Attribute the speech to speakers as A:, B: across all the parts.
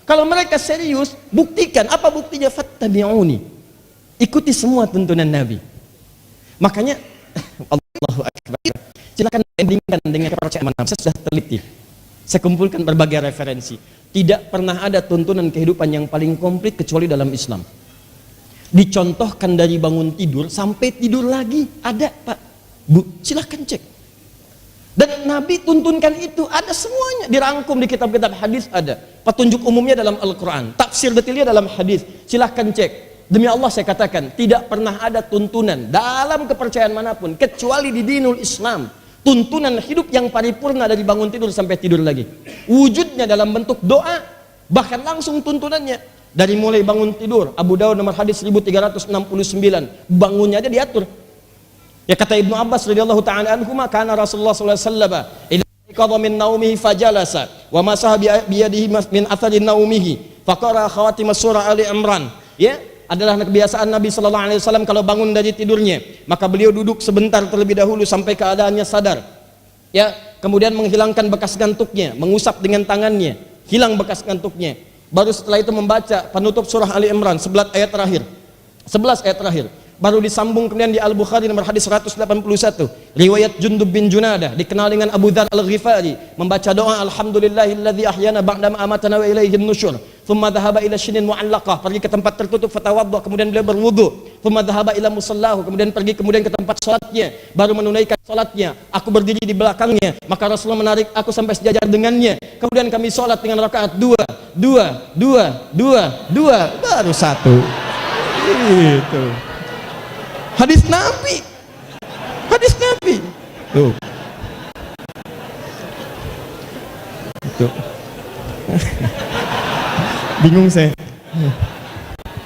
A: Kalau mereka serius, buktikan. Apa buktinya? Fattabi'uni. Ikuti semua tuntunan Nabi. Makanya Allahu Akbar. Silakan bandingkan dengan kepercayaan manusia. Saya sudah teliti. Saya kumpulkan berbagai referensi. Tidak pernah ada tuntunan kehidupan yang paling komplit kecuali dalam Islam. Dicontohkan dari bangun tidur sampai tidur lagi. Ada, Pak. Bu, silahkan cek. Dan Nabi tuntunkan itu, ada semuanya. Dirangkum di kitab-kitab hadis ada. Petunjuk umumnya dalam Al-Quran. Tafsir detailnya dalam hadis. Silahkan cek. Demi Allah saya katakan, tidak pernah ada tuntunan dalam kepercayaan manapun kecuali di dinul Islam. Tuntunan hidup yang paripurna dari bangun tidur sampai tidur lagi. Wujudnya dalam bentuk doa, bahkan langsung tuntunannya. Dari mulai bangun tidur, Abu Dawud nomor hadis 1369, bangunnya aja diatur. Ya kata Ibnu Abbas radhiyallahu ta'ala anhuma, kana Rasulullah sallallahu alaihi wasallam idza qadha min naumihi fajalasa wa masaha bi yadihi min athari naumihi faqara khawatim surah Ali Imran. Ya, adalah kebiasaan Nabi sallallahu alaihi wasallam kalau bangun dari tidurnya, maka beliau duduk sebentar terlebih dahulu sampai keadaannya sadar. Ya, kemudian menghilangkan bekas ngantuknya, mengusap dengan tangannya, hilang bekas ngantuknya. Baru setelah itu membaca penutup surah Ali Imran 11 ayat terakhir. Baru disambung kemudian di Al-Bukhari nomor hadis 181, riwayat Jundub bin Junadah, dikenal dengan Abu Dzar Al-Ghifari, membaca doa alhamdulillahilladzi ahyana ba'da ma amatana wa ilaihin nusyur. Thumma dhahaba ila shinin mu'allaqah, pergi ke tempat tertutup fatawadda, kemudian beliau berwudu. Thumma dhahaba ila musallahu, kemudian pergi ke tempat salatnya, baru menunaikan salatnya. Aku berdiri di belakangnya, maka Rasulullah menarik aku sampai sejajar dengannya. Kemudian kami salat dengan rakaat dua, baru satu. Itu hadis Nabi. Tuh. Tuh. Bingung saya.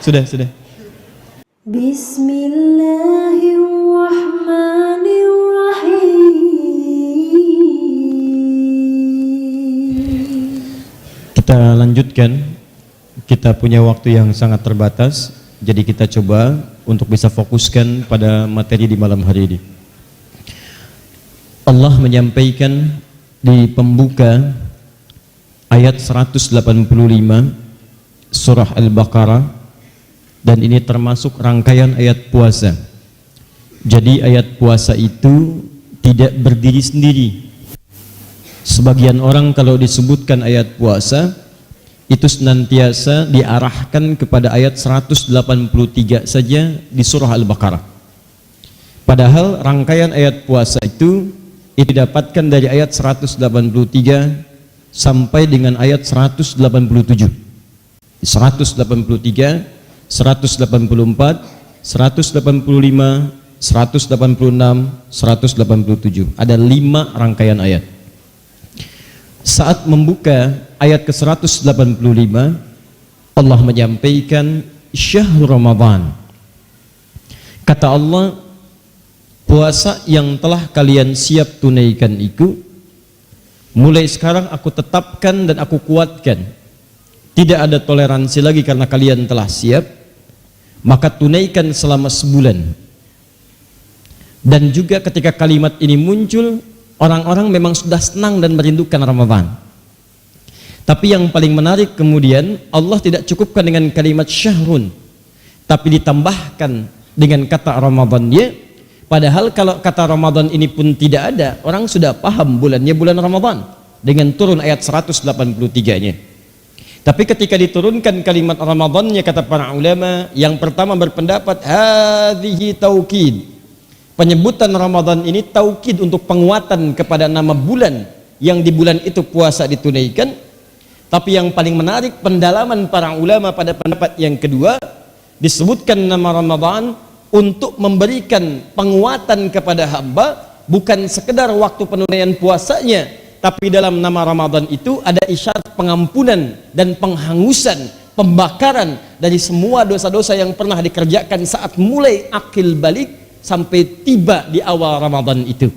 A: Sudah. Bismillahirrahmanirrahim. Kita lanjutkan. Kita punya waktu yang sangat terbatas. Jadi kita coba untuk bisa fokuskan pada materi di malam hari ini. Allah menyampaikan di pembuka ayat 185 surah Al-Baqarah, dan ini termasuk rangkaian ayat puasa. Jadi ayat puasa itu tidak berdiri sendiri. Sebagian orang kalau disebutkan ayat puasa itu senantiasa diarahkan kepada ayat 183 saja di surah Al-Baqarah. Padahal rangkaian ayat puasa itu didapatkan dari ayat 183 sampai dengan ayat 187. 183, 184, 185, 186, 187. Ada 5 rangkaian ayat. Saat membuka ayat ke-185, Allah menyampaikan syahrul Ramadan. Kata Allah, puasa yang telah kalian siap tunaikan itu, mulai sekarang aku tetapkan dan aku kuatkan. Tidak ada toleransi lagi karena kalian telah siap, maka tunaikan selama sebulan. Dan juga ketika kalimat ini muncul, orang-orang memang sudah senang dan merindukan Ramadan. Tapi yang paling menarik kemudian, Allah tidak cukupkan dengan kalimat syahrun, tapi ditambahkan dengan kata Ramadannya. Padahal kalau kata Ramadan ini pun tidak ada, orang sudah paham bulannya bulan Ramadan dengan turun ayat 183-nya. Tapi ketika diturunkan kalimat Ramadannya, kata para ulama, yang pertama berpendapat hadhihi taukid. Penyebutan Ramadan ini taukid untuk penguatan kepada nama bulan yang di bulan itu puasa ditunaikan. Tapi yang paling menarik pendalaman para ulama pada pendapat yang kedua, disebutkan nama Ramadan untuk memberikan penguatan kepada hamba, bukan sekedar waktu penunaian puasanya, tapi dalam nama Ramadan itu ada isyarat pengampunan dan penghangusan, pembakaran dari semua dosa-dosa yang pernah dikerjakan saat mulai akil balik sampai tiba di awal Ramadan itu.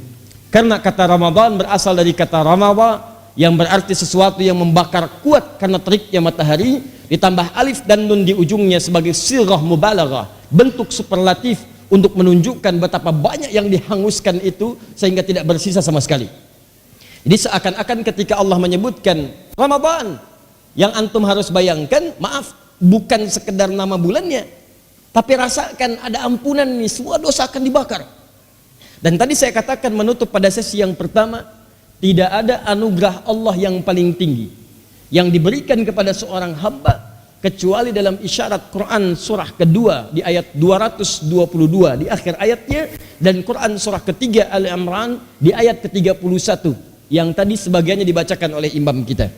A: Karena kata Ramadan berasal dari kata Ramawa, yang berarti sesuatu yang membakar kuat karena teriknya matahari, ditambah alif dan nun di ujungnya sebagai sirah mubalaghah, bentuk superlatif untuk menunjukkan betapa banyak yang dihanguskan itu sehingga tidak bersisa sama sekali. Jadi seakan-akan ketika Allah menyebutkan Ramadan, Yang antum harus bayangkan, maaf, bukan sekedar nama bulannya, tapi rasakan ada ampunan nih, semua dosa akan dibakar. Dan tadi saya katakan menutup pada sesi yang pertama, tidak ada anugerah Allah yang paling tinggi yang diberikan kepada seorang hamba kecuali dalam isyarat Quran surah kedua di ayat 222 di akhir ayatnya, dan Quran surah ketiga Ali Imran di ayat ke-31 yang tadi sebagiannya dibacakan oleh imam kita.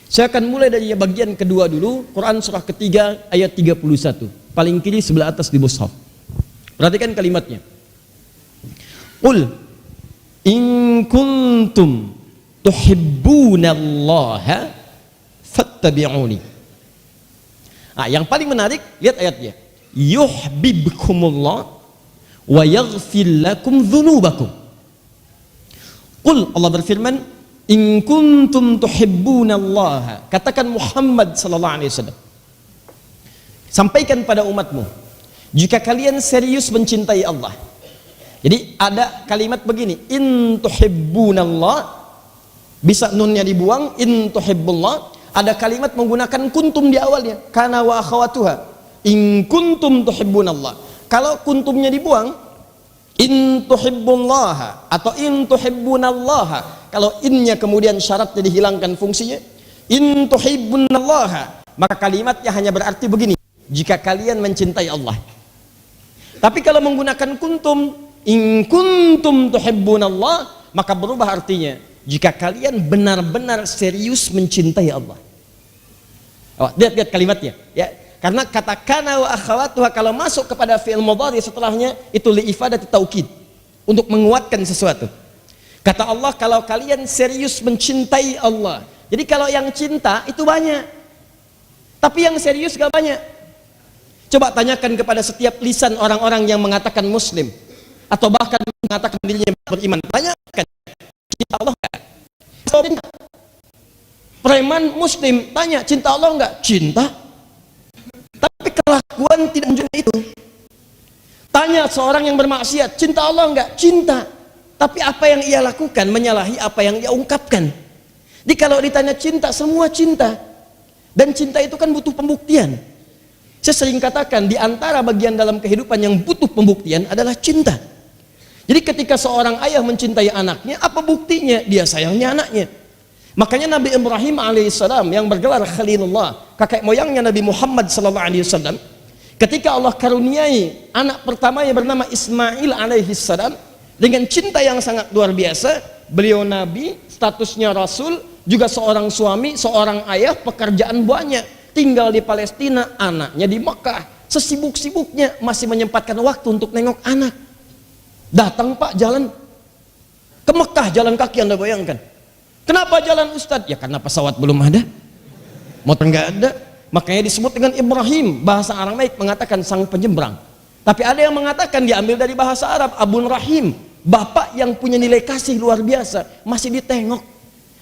A: Saya akan mulai dari bagian kedua dulu, Quran surah ketiga ayat 31, paling kiri sebelah atas di mushaf. Perhatikan kalimatnya. Qul in kuntum tuhibbunallaha fattabi'uni. Yang paling menarik, lihat ayatnya. Yuhibbukumullah wa yaghfir lakum dzunubakum. Qul, Allah berfirman, in kuntum tuhibbunallaha. Katakan Muhammad sallallahu alaihi wasallam, sampaikan pada umatmu, jika kalian serius mencintai Allah. Jadi ada kalimat begini, in tuhibbunallah, bisa nunnya dibuang, in tuhibbullah. Ada kalimat menggunakan kuntum di awalnya, kana wa akhawatuha, in kuntum tuhibbunallah. Kalau kuntumnya dibuang, in tuhibbullaha atau in tuhibbunallaha. Kalau innya kemudian syaratnya dihilangkan fungsinya, in tuhibbunallaha, maka kalimatnya hanya berarti begini, jika kalian mencintai Allah. Tapi kalau menggunakan kuntum, in kuntum tuhibbunallah, maka berubah artinya, jika kalian benar-benar serius mencintai Allah. Lihat kalimatnya ya. Karena kata kana wa akhawatuha kalau masuk kepada fi'il mudhari setelahnya itu li'ifadati taukid, untuk menguatkan sesuatu. Kata Allah, kalau kalian serius mencintai Allah. Jadi kalau yang cinta itu banyak, tapi yang serius gak banyak. Coba tanyakan kepada setiap lisan orang-orang yang mengatakan muslim atau bahkan mengatakan dirinya beriman, tanyakan, cinta Allah enggak? Preman muslim tanya, cinta Allah enggak? Cinta. Tapi kelakuan tidak menunjukkan itu. Tanya seorang yang bermaksiat, cinta Allah enggak? Cinta. Tapi apa yang ia lakukan menyalahi apa yang ia ungkapkan. Jadi kalau ditanya cinta, semua cinta. Dan cinta itu kan butuh pembuktian. Saya sering katakan, di antara bagian dalam kehidupan yang butuh pembuktian adalah cinta. Jadi ketika seorang ayah mencintai anaknya, apa buktinya? Dia sayangnya anaknya. Makanya Nabi Ibrahim alaihissalam yang bergelar Khalilullah, kakek moyangnya Nabi Muhammad sallallahu alaihi wasallam, ketika Allah karuniai anak pertamanya bernama Ismail alaihissalam, dengan cinta yang sangat luar biasa, beliau Nabi, statusnya Rasul, juga seorang suami, seorang ayah, pekerjaan banyak, tinggal di Palestina, anaknya di Mekah, sesibuk-sibuknya masih menyempatkan waktu untuk nengok anak. Datang Pak jalan ke Mekah, jalan kaki, Anda bayangkan. Kenapa jalan Ustadz? Ya karena pesawat belum ada, motor nggak ada, makanya disebut dengan Ibrahim. Bahasa Aramaik mengatakan sang penyeberang. Tapi ada yang mengatakan diambil dari bahasa Arab, Abun Rahim, bapak yang punya nilai kasih luar biasa, masih ditengok.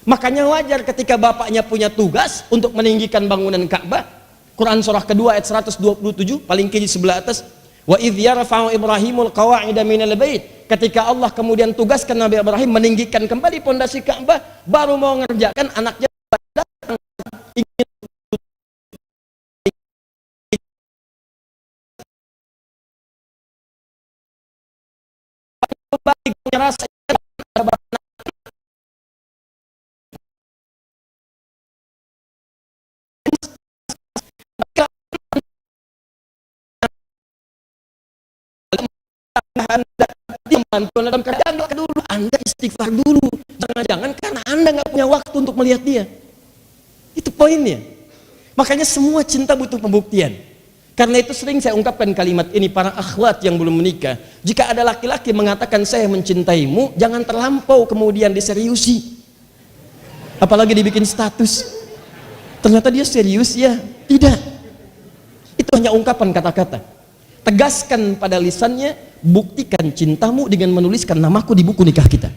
A: Makanya wajar ketika bapaknya punya tugas untuk meninggikan bangunan Ka'bah. Quran surah kedua ayat 127, paling kiri sebelah atas. Wa idh yarfa'u Ibrahimul qawa'ida minal bait. Ketika Allah kemudian tugaskan Nabi Ibrahim meninggikan kembali pondasi Ka'bah, baru mau mengerjakan, anaknya datang ingin rasa Anda membantu dalam kerjaan dulu, Anda istighfar dulu, jangan-jangan karena Anda nggak punya waktu untuk melihat dia. Itu poinnya. Makanya semua cinta butuh pembuktian. Karena itu sering saya ungkapkan kalimat ini, para akhwat yang belum menikah, jika ada laki-laki mengatakan saya mencintaimu, jangan terlampau kemudian diseriusi, apalagi dibikin status. Ternyata dia serius ya? Tidak. Itu hanya ungkapan kata-kata. Tegaskan pada lisannya, buktikan cintamu dengan menuliskan namaku di buku nikah kita.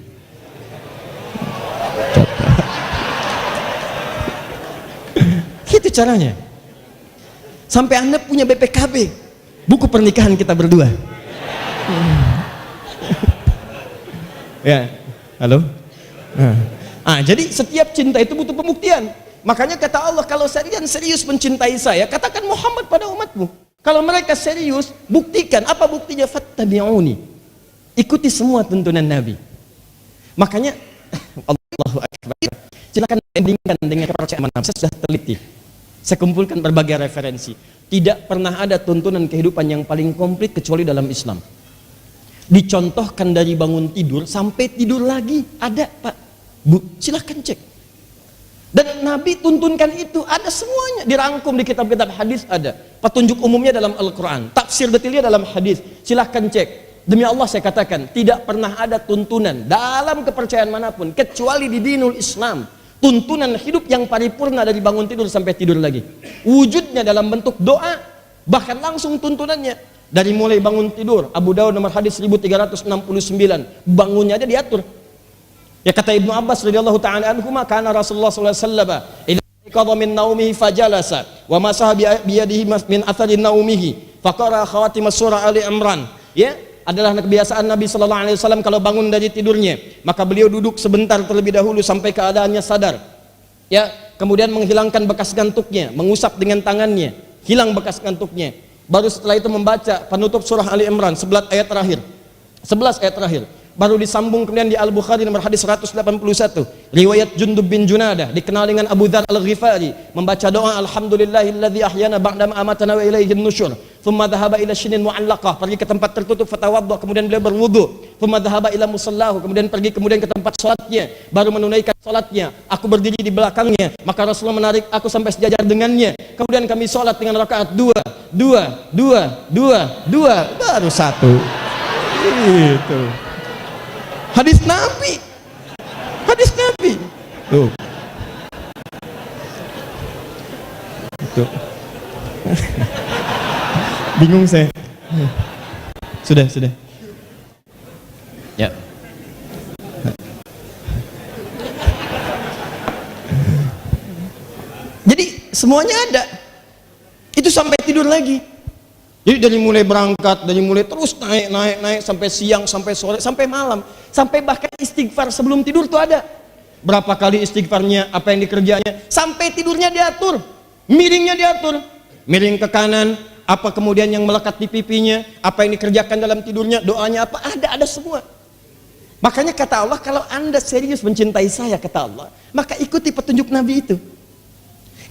A: Itu caranya. Sampai Anda punya BPKB, buku pernikahan kita berdua. Ya, halo. Jadi setiap cinta itu butuh pembuktian. Makanya kata Allah, kalau kalian serius mencintai saya, katakan Muhammad pada umatmu. Kalau mereka serius, buktikan. Apa buktinya? Fattabi'uni. Ikuti semua tuntunan Nabi. Makanya Allahu Akbar. Silakan bandingkan dengan kepercayaan Nabi. Saya sudah teliti. Saya kumpulkan berbagai referensi. Tidak pernah ada tuntunan kehidupan yang paling komplit kecuali dalam Islam. Dicontohkan dari bangun tidur sampai tidur lagi. Ada, Pak. Bu, silahkan cek. Dan Nabi tuntunkan itu, ada semuanya. Dirangkum di kitab-kitab hadis ada. Petunjuk umumnya dalam Al-Quran. Tafsir detailnya dalam hadis. Silahkan cek. Demi Allah saya katakan, tidak pernah ada tuntunan dalam kepercayaan manapun kecuali di dinul Islam. Tuntunan hidup yang paripurna dari bangun tidur sampai tidur lagi. Wujudnya dalam bentuk doa, bahkan langsung tuntunannya. Dari mulai bangun tidur, Abu Dawud nomor hadis 1369, bangunnya aja diatur. Ya kata Ibnu Abbas radhiyallahu ta'ala anhuma, kana Rasulullah sallallahu alaihi wasallam idza qada min naumihi fajalasa wa masaha bi yadihi min athari naumihi faqara khawatim surah Ali Imran. Ya, adalah kebiasaan Nabi sallallahu alaihi wasallam kalau bangun dari tidurnya, maka beliau duduk sebentar terlebih dahulu sampai keadaannya sadar. Ya, kemudian menghilangkan bekas ngantuknya, mengusap dengan tangannya, hilang bekas ngantuknya. Baru setelah itu membaca penutup surah Ali Imran 11 ayat terakhir. 11 ayat terakhir. Baru disambung kemudian di Al-Bukhari nomor hadis 181, riwayat Jundub bin Junadah, dikenal dengan Abu Dzar Al-Ghifari, membaca doa alhamdulillahilladzi ahyana ba'da ma amatana wa ilaihin nusyur. Thumma dhahaba ila shinin mu'allaqah, pergi ke tempat tertutup fatawadda, kemudian beliau berwudu. Thumma dhahaba ila musallahu, kemudian pergi ke tempat salatnya, baru menunaikan salatnya. Aku berdiri di belakangnya, maka Rasulullah menarik aku sampai sejajar dengannya. Kemudian kami salat dengan rakaat dua, baru satu. Gitu. Hadis Nabi. Hadis Nabi. Tuh. Tuh. Bingung saya. Sudah. Ya. Jadi semuanya ada. Itu sampai tidur lagi. Jadi dari mulai berangkat, dari mulai terus naik sampai siang, sampai sore, sampai malam, sampai bahkan istighfar sebelum tidur tuh ada. Berapa kali istighfarnya, apa yang dikerjanya, sampai tidurnya diatur, miringnya diatur, miring ke kanan, apa kemudian yang melekat di pipinya, apa yang dikerjakan dalam tidurnya, doanya apa, ada semua. Makanya kata Allah, kalau Anda serius mencintai saya, kata Allah, maka ikuti petunjuk Nabi itu.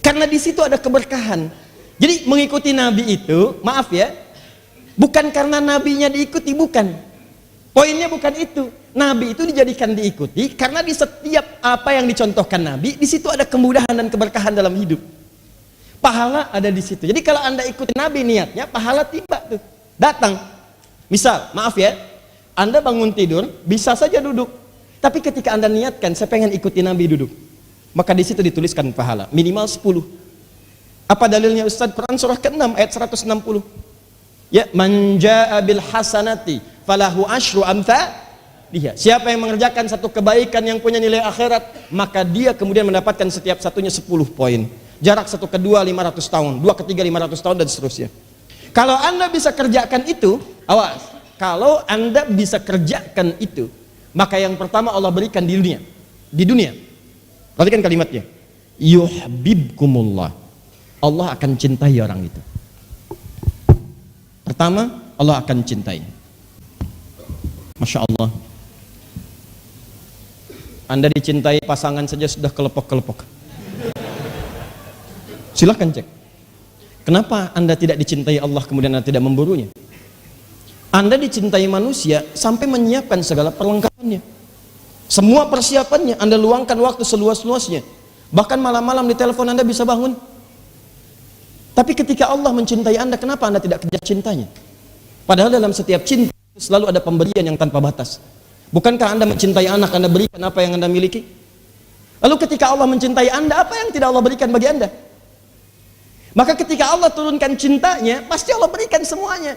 A: Karena di situ ada keberkahan. Jadi mengikuti Nabi itu, maaf ya, bukan karena Nabinya diikuti, bukan. Poinnya bukan itu. Nabi itu dijadikan diikuti karena di setiap apa yang dicontohkan Nabi, di situ ada kemudahan dan keberkahan dalam hidup. Pahala ada di situ. Jadi kalau Anda ikuti Nabi niatnya, pahala tiba tuh, datang. Misal, maaf ya, Anda bangun tidur, bisa saja duduk. Tapi ketika Anda niatkan, saya pengen ikuti Nabi duduk, maka di situ dituliskan pahala, minimal 10. Apa dalilnya Ustaz? Quran surah ke-6 ayat 160. Ya, man jaa bil hasanati falahu asyru amthaliha. Siapa yang mengerjakan satu kebaikan yang punya nilai akhirat, maka dia kemudian mendapatkan setiap satunya 10 poin. Jarak satu kedua 500 tahun, dua ketiga 500 tahun dan seterusnya. Kalau Anda bisa kerjakan itu, awas. Kalau Anda bisa kerjakan itu, maka yang pertama Allah berikan di dunia. Di dunia. Perhatikan kalimatnya. Yuhibbukumullah. Allah akan cintai orang itu. Pertama, Allah akan cintai. Masya Allah. Anda dicintai pasangan saja sudah kelepok-kelepok. Silahkan cek. Kenapa Anda tidak dicintai Allah kemudian Anda tidak memburunya? Anda dicintai manusia sampai menyiapkan segala perlengkapannya. Semua persiapannya Anda luangkan waktu seluas-luasnya. Bahkan malam-malam di telepon Anda bisa bangun. Tapi ketika Allah mencintai Anda, kenapa Anda tidak kejar cintanya? Padahal dalam setiap cinta selalu ada pemberian yang tanpa batas. Bukankah Anda mencintai anak, Anda berikan apa yang Anda miliki? Lalu ketika Allah mencintai Anda, apa yang tidak Allah berikan bagi Anda? Maka ketika Allah turunkan cintanya, pasti Allah berikan semuanya.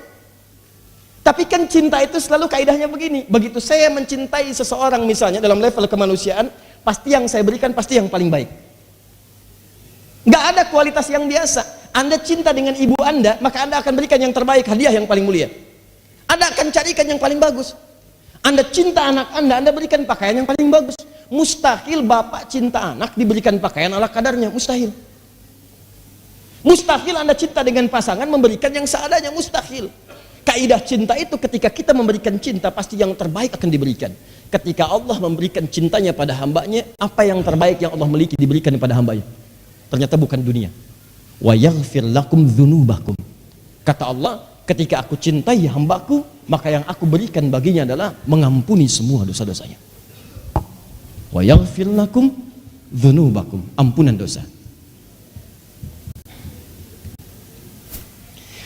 A: Tapi kan cinta itu selalu kaidahnya begini. Begitu saya mencintai seseorang misalnya dalam level kemanusiaan, pasti yang saya berikan pasti yang paling baik. Nggak ada kualitas yang biasa. Anda cinta dengan ibu Anda, maka Anda akan berikan yang terbaik, hadiah yang paling mulia. Anda akan carikan yang paling bagus. Anda cinta anak Anda berikan pakaian yang paling bagus. mustahil bapak cinta anak diberikan pakaian ala kadarnya, mustahil. Mustahil Anda cinta dengan pasangan memberikan yang seadanya, mustahil. Kaidah cinta itu ketika kita memberikan cinta pasti yang terbaik akan diberikan. Ketika Allah memberikan cintanya pada hambanya, apa yang terbaik yang Allah miliki diberikan kepada hambanya? Ternyata bukan dunia. Wa yaghfir lakum dzunubakum. Kata Allah, ketika aku cintai hambaku, maka yang aku berikan baginya adalah mengampuni semua dosa-dosanya. Wa yaghfir lakum dzunubakum, ampunan dosa.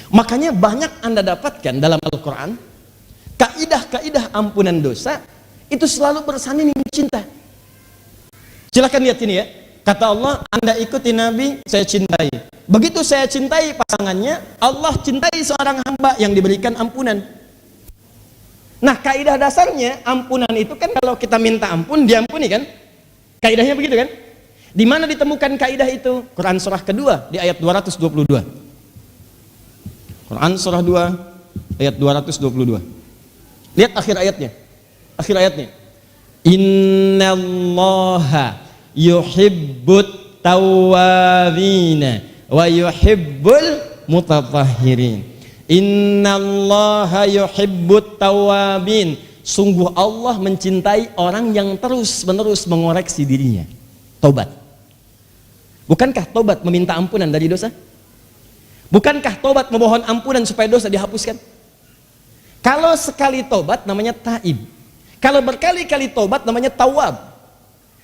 A: Makanya banyak Anda dapatkan dalam Al-Quran, kaidah-kaidah ampunan dosa itu selalu bersanding dengan cinta. Silakan lihat ini ya. Kata Allah, Anda ikuti Nabi, saya cintai. Begitu saya cintai pasangannya, Allah cintai seorang hamba yang diberikan ampunan. Nah, kaidah dasarnya ampunan itu kan kalau kita minta ampun, diampuni kan? Kaidahnya begitu kan? Di mana ditemukan kaidah itu? Quran surah kedua di ayat 222. Quran surah 2 ayat 222. Lihat akhir ayatnya. Akhir ayatnya. Innallaha yuhibbut tawwabina wa yuhibbul mutatahhirin. Innallaha yuhibbut tawwabin. Sungguh Allah mencintai orang yang terus-menerus mengoreksi dirinya. Tobat. Bukankah tobat meminta ampunan dari dosa? Bukankah tobat memohon ampunan supaya dosa dihapuskan? Kalau sekali tobat namanya taib. Kalau berkali-kali tobat namanya tawab.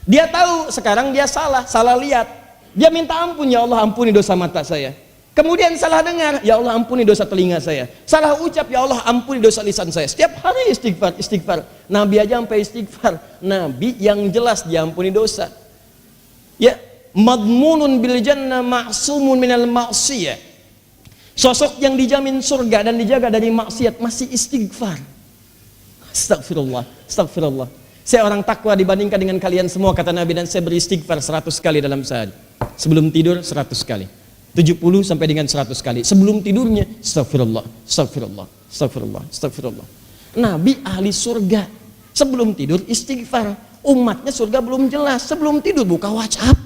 A: Dia tahu sekarang dia salah lihat. Dia minta ampun, ya Allah ampuni dosa mata saya. Kemudian salah dengar, ya Allah ampuni dosa telinga saya. Salah ucap, ya Allah ampuni dosa lisan saya. Setiap hari istighfar. Nabi aja sampai istighfar. Nabi yang jelas diampuni dosa. Ya, madmunun bil jannah ma'sumun minal ma'siyah. Sosok yang dijamin surga dan dijaga dari maksiat masih istighfar. Astagfirullah, astagfirullah. Saya orang takwa dibandingkan dengan kalian semua, kata Nabi, dan saya beristighfar 100 kali dalam sehari. Sebelum tidur 100 kali. 70 sampai dengan 100 kali. Sebelum tidurnya astagfirullah, astagfirullah, astagfirullah, astagfirullah. Nabi ahli surga. Sebelum tidur istighfar. Umatnya surga belum jelas. Sebelum tidur buka WhatsApp.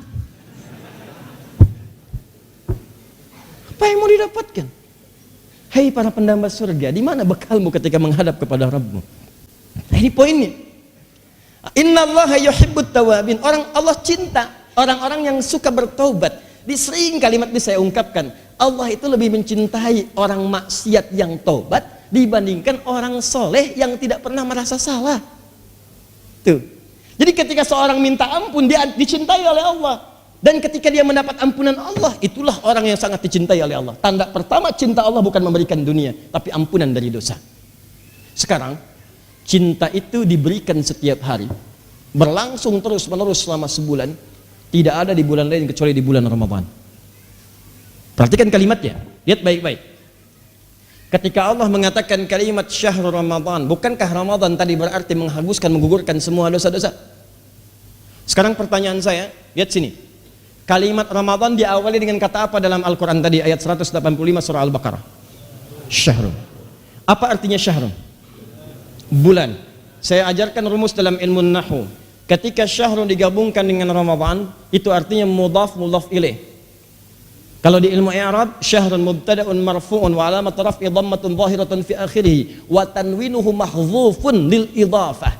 A: Apa yang mau didapatkan? Hei para pendamba surga, di mana bekalmu ketika menghadap kepada Rabbmu? Nah, ini poinnya. Innallaha yuhibbut tawabin. Orang Allah cinta orang-orang yang suka bertobat. Di sering kalimat ini saya ungkapkan, Allah itu lebih mencintai orang maksiat yang tobat dibandingkan orang soleh yang tidak pernah merasa salah. Tuh. Jadi ketika seorang minta ampun, dia dicintai oleh Allah. Dan ketika dia mendapat ampunan Allah, itulah orang yang sangat dicintai oleh Allah. Tanda pertama cinta Allah bukan memberikan dunia, tapi ampunan dari dosa. Sekarang, cinta itu diberikan setiap hari, berlangsung terus menerus selama sebulan. Tidak ada di bulan lain kecuali di bulan Ramadan. Perhatikan kalimatnya, lihat baik-baik. Ketika Allah mengatakan kalimat syahrul Ramadan, bukankah Ramadan tadi berarti menghanguskan, menggugurkan semua dosa-dosa? Sekarang pertanyaan saya, lihat sini. Kalimat Ramadan diawali dengan kata apa dalam Al-Quran tadi, ayat 185 surah Al-Baqarah? Syahrul. Apa artinya syahrul? Bulan. Saya ajarkan rumus dalam ilmu nahwu. Ketika syahrul digabungkan dengan Ramadan, itu artinya mudhaf ilaih. Kalau di ilmu i'rab, syahrun mubtada'un marfu'un wa alamat raf'i dhammatun zahiratun fi akhirih wa tanwinuhu mahdzufun lil idhafah.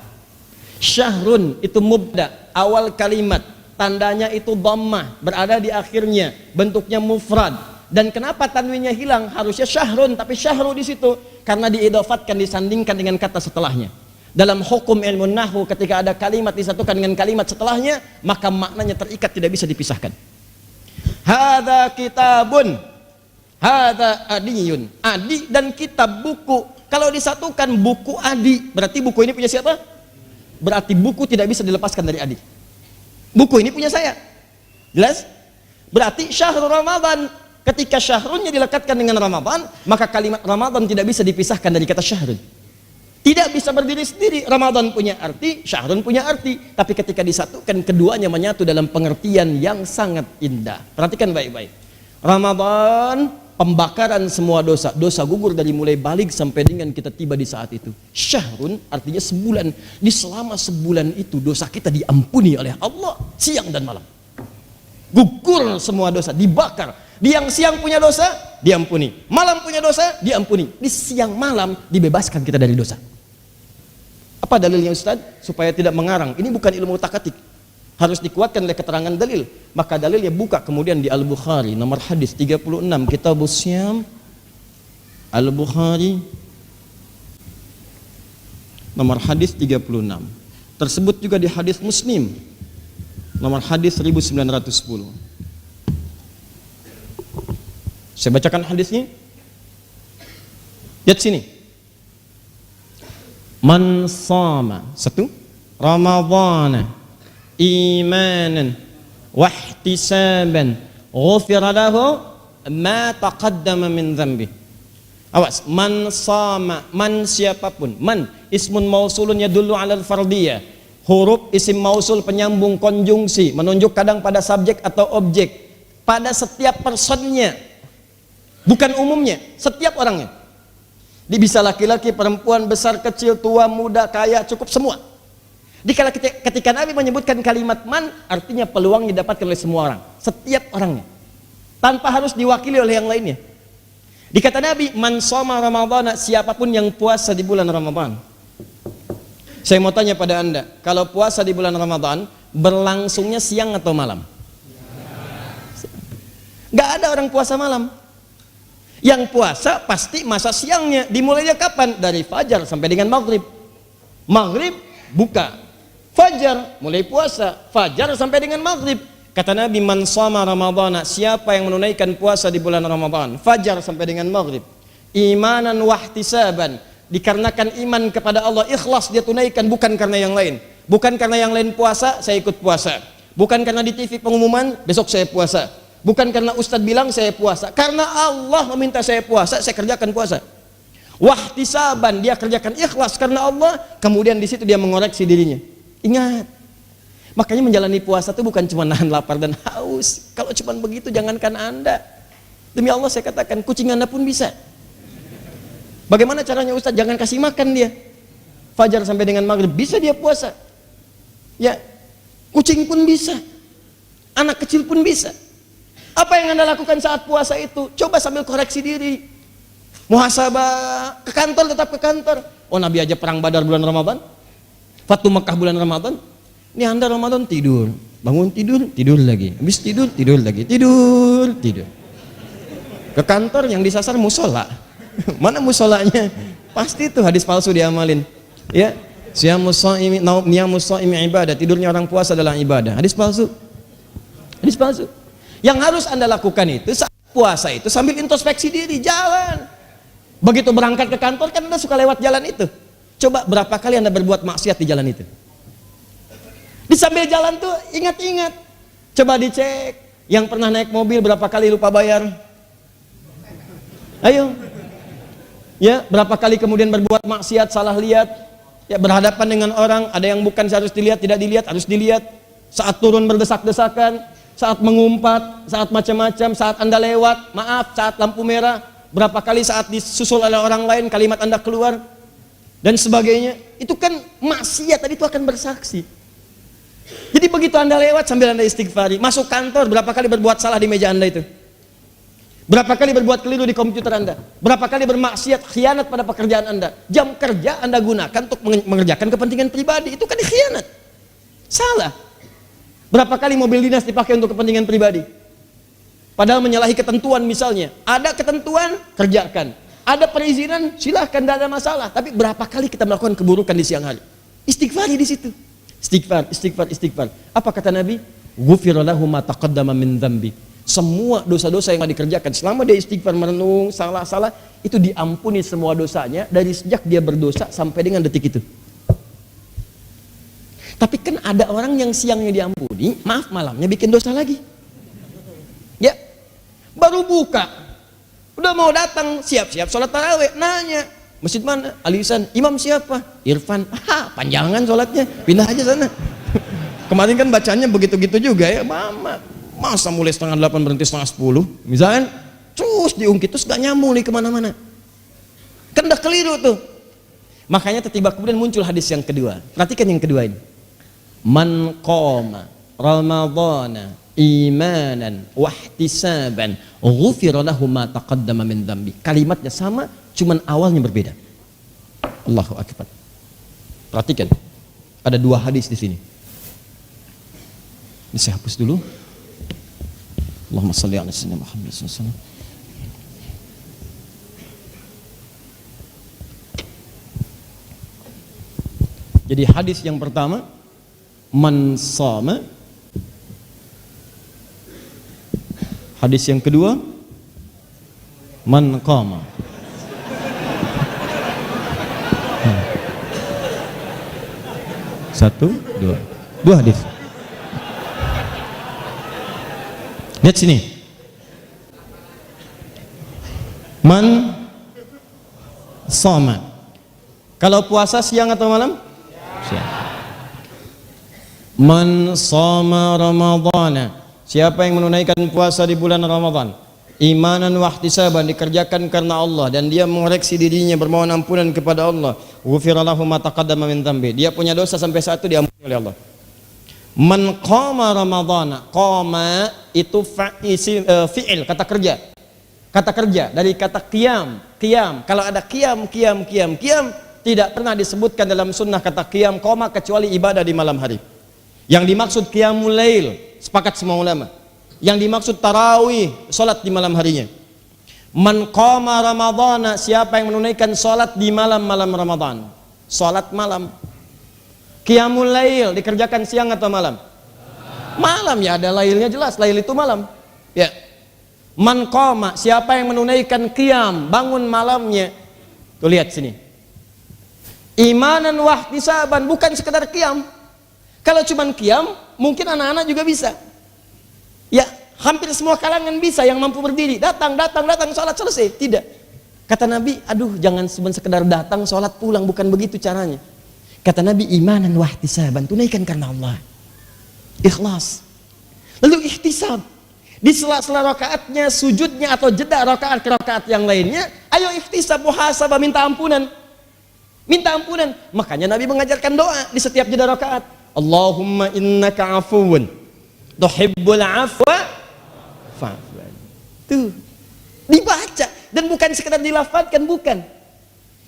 A: Syahrun itu mubda, awal kalimat, tandanya itu dhammah, berada di akhirnya, bentuknya mufrad. Dan kenapa tanwinnya hilang? Harusnya syahrun, tapi syahru di situ karena diidhafatkan, disandingkan dengan kata setelahnya. Dalam hukum ilmu nahwu, ketika ada kalimat disatukan dengan kalimat setelahnya, maka maknanya terikat, tidak bisa dipisahkan. Hadza kitabun, hadza adiyun. Adi dan kitab, buku. Kalau disatukan buku adi, berarti buku ini punya siapa? Berarti buku tidak bisa dilepaskan dari adi. Buku ini punya saya. Jelas? Berarti syahrul Ramadan, ketika syahrulnya dilekatkan dengan Ramadan, maka kalimat Ramadan tidak bisa dipisahkan dari kata syahrul. Tidak bisa berdiri sendiri. Ramadan punya arti, syahrun punya arti. Tapi ketika disatukan, keduanya menyatu dalam pengertian yang sangat indah. Perhatikan baik-baik. Ramadan pembakaran semua dosa, dosa gugur dari mulai balik sampai dengan kita tiba di saat itu. Syahrun artinya sebulan. Di selama sebulan itu dosa kita diampuni oleh Allah siang dan malam. Gugur semua dosa, dibakar. Di yang siang punya dosa, diampuni. Malam punya dosa, diampuni. Di siang malam dibebaskan kita dari dosa. Apa dalilnya Ustaz? Supaya tidak mengarang. Ini bukan ilmu utak-atik. Harus dikuatkan oleh keterangan dalil. Maka dalilnya buka kemudian di Al-Bukhari nomor hadis 36 Kitabus Syam. Al-Bukhari nomor hadis 36. Tersebut juga di hadis Muslim nomor hadis 1910. Saya bacakan hadisnya. Lihat sini. Man sama satu Ramadhana imanan wahtisaban ghufira lahu ma taqaddama min dhanbi. Awas, man sama, man siapapun, man ismun mausulun yadullu ala al-fardiyah. Huruf isim mausul penyambung konjungsi, menunjuk kadang pada subjek atau objek, pada setiap personnya, bukan umumnya, setiap orangnya. Dia bisa laki-laki, perempuan, besar, kecil, tua, muda, kaya, cukup semua. Dikala ketika Nabi menyebutkan kalimat man, artinya peluang didapatkan oleh semua orang, setiap orangnya, tanpa harus diwakili oleh yang lainnya. Dikata Nabi, man shoma Ramadhana, siapapun yang puasa di bulan Ramadan. Saya mau tanya pada Anda, kalau puasa di bulan Ramadan, berlangsungnya siang atau malam? Gak ada orang puasa malam. Yang puasa pasti masa siangnya. Dimulainya kapan? Dari fajar sampai dengan maghrib. Maghrib buka, fajar mulai puasa, fajar sampai dengan maghrib. Kata Nabi, man shoma Ramadhana, siapa yang menunaikan puasa di bulan Ramadan, fajar sampai dengan maghrib, imanan wahtisaban, dikarenakan iman kepada Allah, ikhlas dia tunaikan, bukan karena yang lain. Bukan karena yang lain puasa, saya ikut puasa. Bukan karena di TV pengumuman, besok saya puasa. Bukan karena ustadz bilang saya puasa, karena Allah meminta saya puasa, saya kerjakan puasa. Wahtisaban, dia kerjakan ikhlas karena Allah, kemudian di situ dia mengoreksi dirinya. Ingat, makanya menjalani puasa itu bukan cuma nahan lapar dan haus. Kalau cuma begitu jangankan Anda, demi Allah saya katakan kucing Anda pun bisa. Bagaimana caranya ustadz? Jangan kasih makan dia, fajar sampai dengan maghrib bisa dia puasa. Ya, kucing pun bisa, anak kecil pun bisa. Apa yang Anda lakukan saat puasa itu? Coba sambil koreksi diri. Muhasabah, ke kantor tetap ke kantor. Oh, Nabi aja perang Badar bulan Ramadan, Fatu Mekah bulan Ramadan. Ini Anda Ramadan tidur, bangun tidur, tidur lagi. Habis tidur, tidur lagi. Tidur, tidur. Ke kantor yang disasar musola. Mana musolanya? Pasti itu hadis palsu diamalin. Ya, siyamus shaimi niyamus shaimi ibadah. Tidurnya orang puasa adalah ibadah. Hadis palsu. Hadis palsu. Yang harus Anda lakukan itu saat puasa itu sambil introspeksi diri, jalan. Begitu berangkat ke kantor kan Anda suka lewat jalan itu. Coba berapa kali Anda berbuat maksiat di jalan itu? Di sambil jalan tuh ingat-ingat. Coba dicek, yang pernah naik mobil berapa kali lupa bayar? Ayo. Ya, berapa kali kemudian berbuat maksiat, salah lihat. Ya, berhadapan dengan orang, ada yang bukan seharus dilihat, tidak dilihat, harus dilihat. Saat turun berdesak-desakan, saat mengumpat, saat macam-macam, saat Anda lewat, maaf, saat lampu merah, berapa kali saat disusul oleh orang lain kalimat Anda keluar dan sebagainya. Itu kan maksiat, tadi itu akan bersaksi. Jadi begitu Anda lewat sambil Anda istighfari, masuk kantor berapa kali berbuat salah di meja Anda itu? Berapa kali berbuat keliru di komputer Anda? Berapa kali bermaksiat, khianat pada pekerjaan Anda? Jam kerja Anda gunakan untuk mengerjakan kepentingan pribadi, itu kan khianat. Salah. Berapa kali mobil dinas dipakai untuk kepentingan pribadi? Padahal menyalahi ketentuan misalnya. Ada ketentuan, kerjakan. Ada perizinan, silahkan, tidak ada masalah. Tapi berapa kali kita melakukan keburukan di siang hari? Istighfari di situ. Istighfar, istighfar, istighfar. Apa kata Nabi? Ghufira lahu ma taqaddama min dzambi. Semua dosa-dosa yang dikerjakan selama dia istighfar, merenung, salah-salah, itu diampuni semua dosanya dari sejak dia berdosa sampai dengan detik itu. Tapi kan ada orang yang siangnya diampuni, maaf malamnya bikin dosa lagi. Ya, baru buka, udah mau datang, siap-siap sholat tarawih, nanya, masjid mana? Alisan, imam siapa? Irfan. Panjangan sholatnya, pindah aja sana. Kemarin kan bacanya begitu-gitu juga ya, mama. Masa mulai 7:30 berhenti 7:30? Misalnya, terus diungkit, terus gak nyambung nih kemana-mana. Kan udah keliru tuh. Makanya tiba kemudian muncul hadis yang kedua. Perhatikan yang kedua ini. Man qama Ramadhana imanan wahtisaban ghufira lahu ma taqaddama min dzambi. Kalimatnya sama, cuman awalnya berbeda. Allahu akbar. Perhatikan. Ada dua hadis di sini. Ini saya hapus dulu. Allahumma shalli ala sayyidina Muhammad sallallahu alaihi wasallam. Jadi hadis yang pertama, man shama. Hadis yang kedua, man qama. Satu, dua hadis. Lihat sini. Man shama. Kalau puasa siang atau malam? Siang. Man shama Ramadhana. Siapa yang menunaikan puasa di bulan Ramadan, imanan wahtisaban, dikerjakan karena Allah, dan dia mengoreksi dirinya, bermohon ampunan kepada Allah, ghufira lahu ma taqaddama min dzambi. Dia punya dosa sampai saat itu diampuni oleh Allah. Man qama Ramadhana. Qama itu fi'il, kata kerja. Kata kerja dari kata qiyam. Qiyam. Kalau ada qiyam, tidak pernah disebutkan dalam sunnah kata qiyam qama kecuali ibadah di malam hari. Yang dimaksud qiyamul lail, sepakat semua ulama. Yang dimaksud tarawih, salat di malam harinya. Man qama Ramadhana, siapa yang menunaikan salat di malam-malam Ramadan. Salat malam. Qiyamul lail dikerjakan siang atau malam? Malam, ya ada lailnya jelas, lail itu malam. Ya. Man qama, siapa yang menunaikan qiyam, bangun malamnya. Tuh lihat sini. Imanan wahtisaban, bukan sekedar qiyam. Kalau cuman qiyam, mungkin anak-anak juga bisa. Ya, hampir semua kalangan bisa yang mampu berdiri. Datang, sholat selesai. Tidak. Kata Nabi, aduh jangan cuma sekedar datang, sholat pulang. Bukan begitu caranya. Kata Nabi, imanan wahtisaban, tunaikan karena Allah. Ikhlas. Lalu ihtisab. Di sela-sela rakaatnya, sujudnya atau jeda rakaat ke rakaat yang lainnya, ayo ihtisab, muhasabah, minta ampunan. Minta ampunan. Makanya Nabi mengajarkan doa di setiap jeda rakaat. Allahumma innaka afuwun tuhibbul afwa fa'fu anni. Tuh dibaca, dan bukan sekedar dilafadzkan, bukan.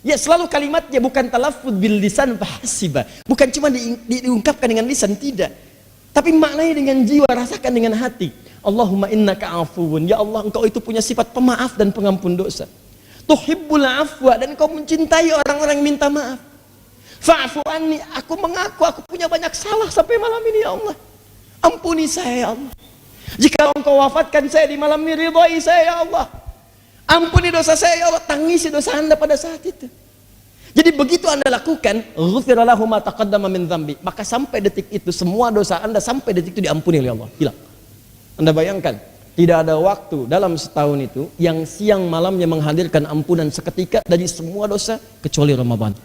A: Ya selalu kalimatnya bukan talaffuz bil lisan fahasiba, bukan cuma diungkapkan dengan lisan, tidak, tapi maknanya dengan jiwa, rasakan dengan hati. Allahumma innaka afuwun, ya Allah engkau itu punya sifat pemaaf dan pengampun dosa. Tuhibbul afwa, dan engkau mencintai orang-orang yang minta maaf. Fa'fu anni, aku mengaku aku punya banyak salah sampai malam ini, ya Allah. Ampuni saya, ya Allah. Jika engkau wafatkan saya di malam ini, ridhai saya, ya Allah. Ampuni dosa saya, ya Allah. Tangisi dosa Anda pada saat itu. Jadi begitu Anda lakukan, ghufira lahu ma taqaddama min dzambi, maka sampai detik itu semua dosa Anda sampai detik itu diampuni oleh Allah. Hilang. Anda bayangkan, tidak ada waktu dalam setahun itu yang siang malamnya menghadirkan ampunan seketika dari semua dosa kecuali Ramadan.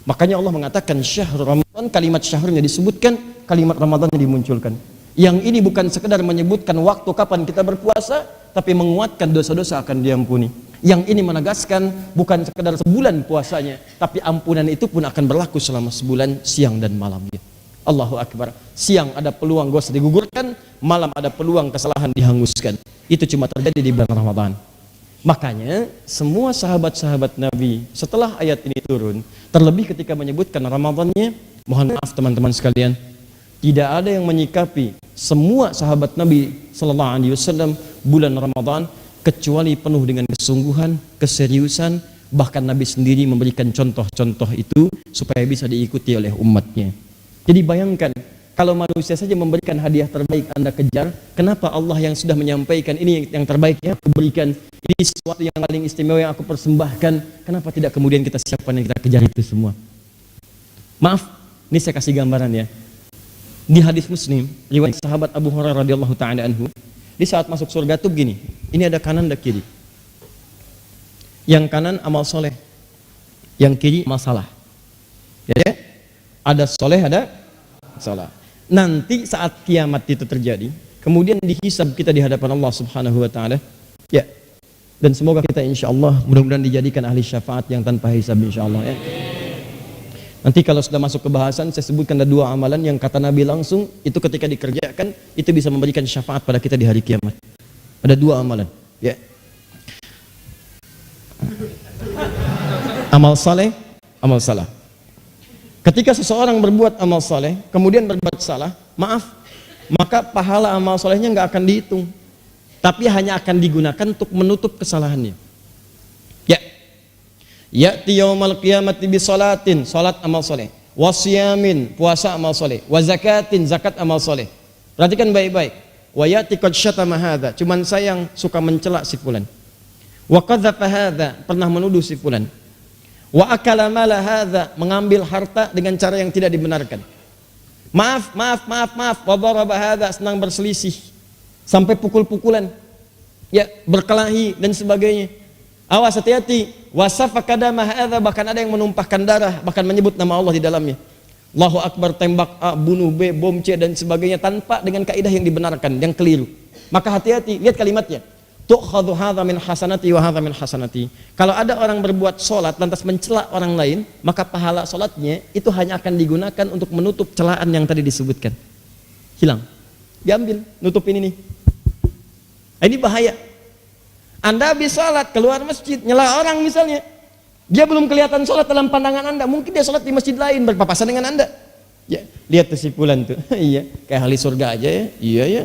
A: Makanya Allah mengatakan syahr Ramadan, kalimat syahrnya disebutkan, kalimat Ramadannya dimunculkan. Yang ini bukan sekedar menyebutkan waktu kapan kita berpuasa, tapi menguatkan dosa-dosa akan diampuni. Yang ini menegaskan bukan sekedar sebulan puasanya, tapi ampunan itu pun akan berlaku selama sebulan, siang dan malamnya. Allahu Akbar. Siang ada peluang dosa digugurkan, malam ada peluang kesalahan dihanguskan. Itu cuma terjadi di bulan Ramadan. Makanya semua sahabat-sahabat Nabi setelah ayat ini turun, terlebih ketika menyebutkan Ramadannya, mohon maaf teman-teman sekalian, tidak ada yang menyikapi semua sahabat Nabi Sallallahu Alaihi Wasallam bulan Ramadan kecuali penuh dengan kesungguhan, keseriusan, bahkan Nabi sendiri memberikan contoh-contoh itu supaya bisa diikuti oleh umatnya. Jadi bayangkan, kalau manusia saja memberikan hadiah terbaik Anda kejar, kenapa Allah yang sudah menyampaikan ini yang terbaik ya aku berikan, ini sesuatu yang paling istimewa yang aku persembahkan, kenapa tidak kemudian kita siapkan dan kita kejar itu semua? Maaf, ini saya kasih gambaran ya. Di hadis Muslim, riwayat sahabat Abu Hurairah radhiyallahu taala anhu, di saat masuk surga tuh begini, ini ada kanan dan kiri. Yang kanan amal soleh, yang kiri amal salah. Ya, ada soleh, ada salah. Nanti saat kiamat itu terjadi, kemudian dihisab kita di hadapan Allah Subhanahu wa taala. Ya. Dan semoga kita insya Allah mudah-mudahan dijadikan ahli syafaat yang tanpa hisab insya Allah ya. Nanti kalau sudah masuk ke bahasan, saya sebutkan ada 2 amalan yang kata Nabi langsung itu ketika dikerjakan itu bisa memberikan syafaat pada kita di hari kiamat. Ada 2 amalan ya. Amal saleh, amal salah. Ketika seseorang berbuat amal saleh kemudian berbuat salah, maaf, maka pahala amal salehnya nggak akan dihitung, tapi hanya akan digunakan untuk menutup kesalahannya. Ya, ya'ti yaumal qiyamati bi salatin, salat amal saleh, wasyamin, puasa amal saleh, wa zakatin, zakat amal saleh. Perhatikan baik-baik. Wa ya'ti qad syatama hadza, cuman sayang suka mencela si fulan. Wa qadzafa hadza, pernah menuduh si fulan. Wa akala mala hadza, mengambil harta dengan cara yang tidak dibenarkan. Maaf, wa daraba hadza, senang berselisih sampai pukul-pukulan. Ya, berkelahi dan sebagainya. Awas, hati-hati. Wasafaka dama hadza, bahkan ada yang menumpahkan darah, bahkan menyebut nama Allah di dalamnya. Allahu akbar, tembak A, bunuh B, bom C dan sebagainya tanpa dengan kaidah yang dibenarkan, yang keliru. Maka hati-hati, lihat kalimatnya. Tu'khadhu hadza min hasanati wa hadza min hasanati. Kalau ada orang berbuat salat lantas mencela orang lain, maka pahala salatnya itu hanya akan digunakan untuk menutup celaan yang tadi disebutkan. Hilang. Diambil, nutupin ini. Ini bahaya. Anda habis salat keluar masjid, nyela orang misalnya. Dia belum kelihatan salat dalam pandangan Anda, mungkin dia salat di masjid lain berpapasan dengan Anda. Ya, lihat tuh si fulan tuh. Iya, kayak ahli surga aja ya. Iya ya.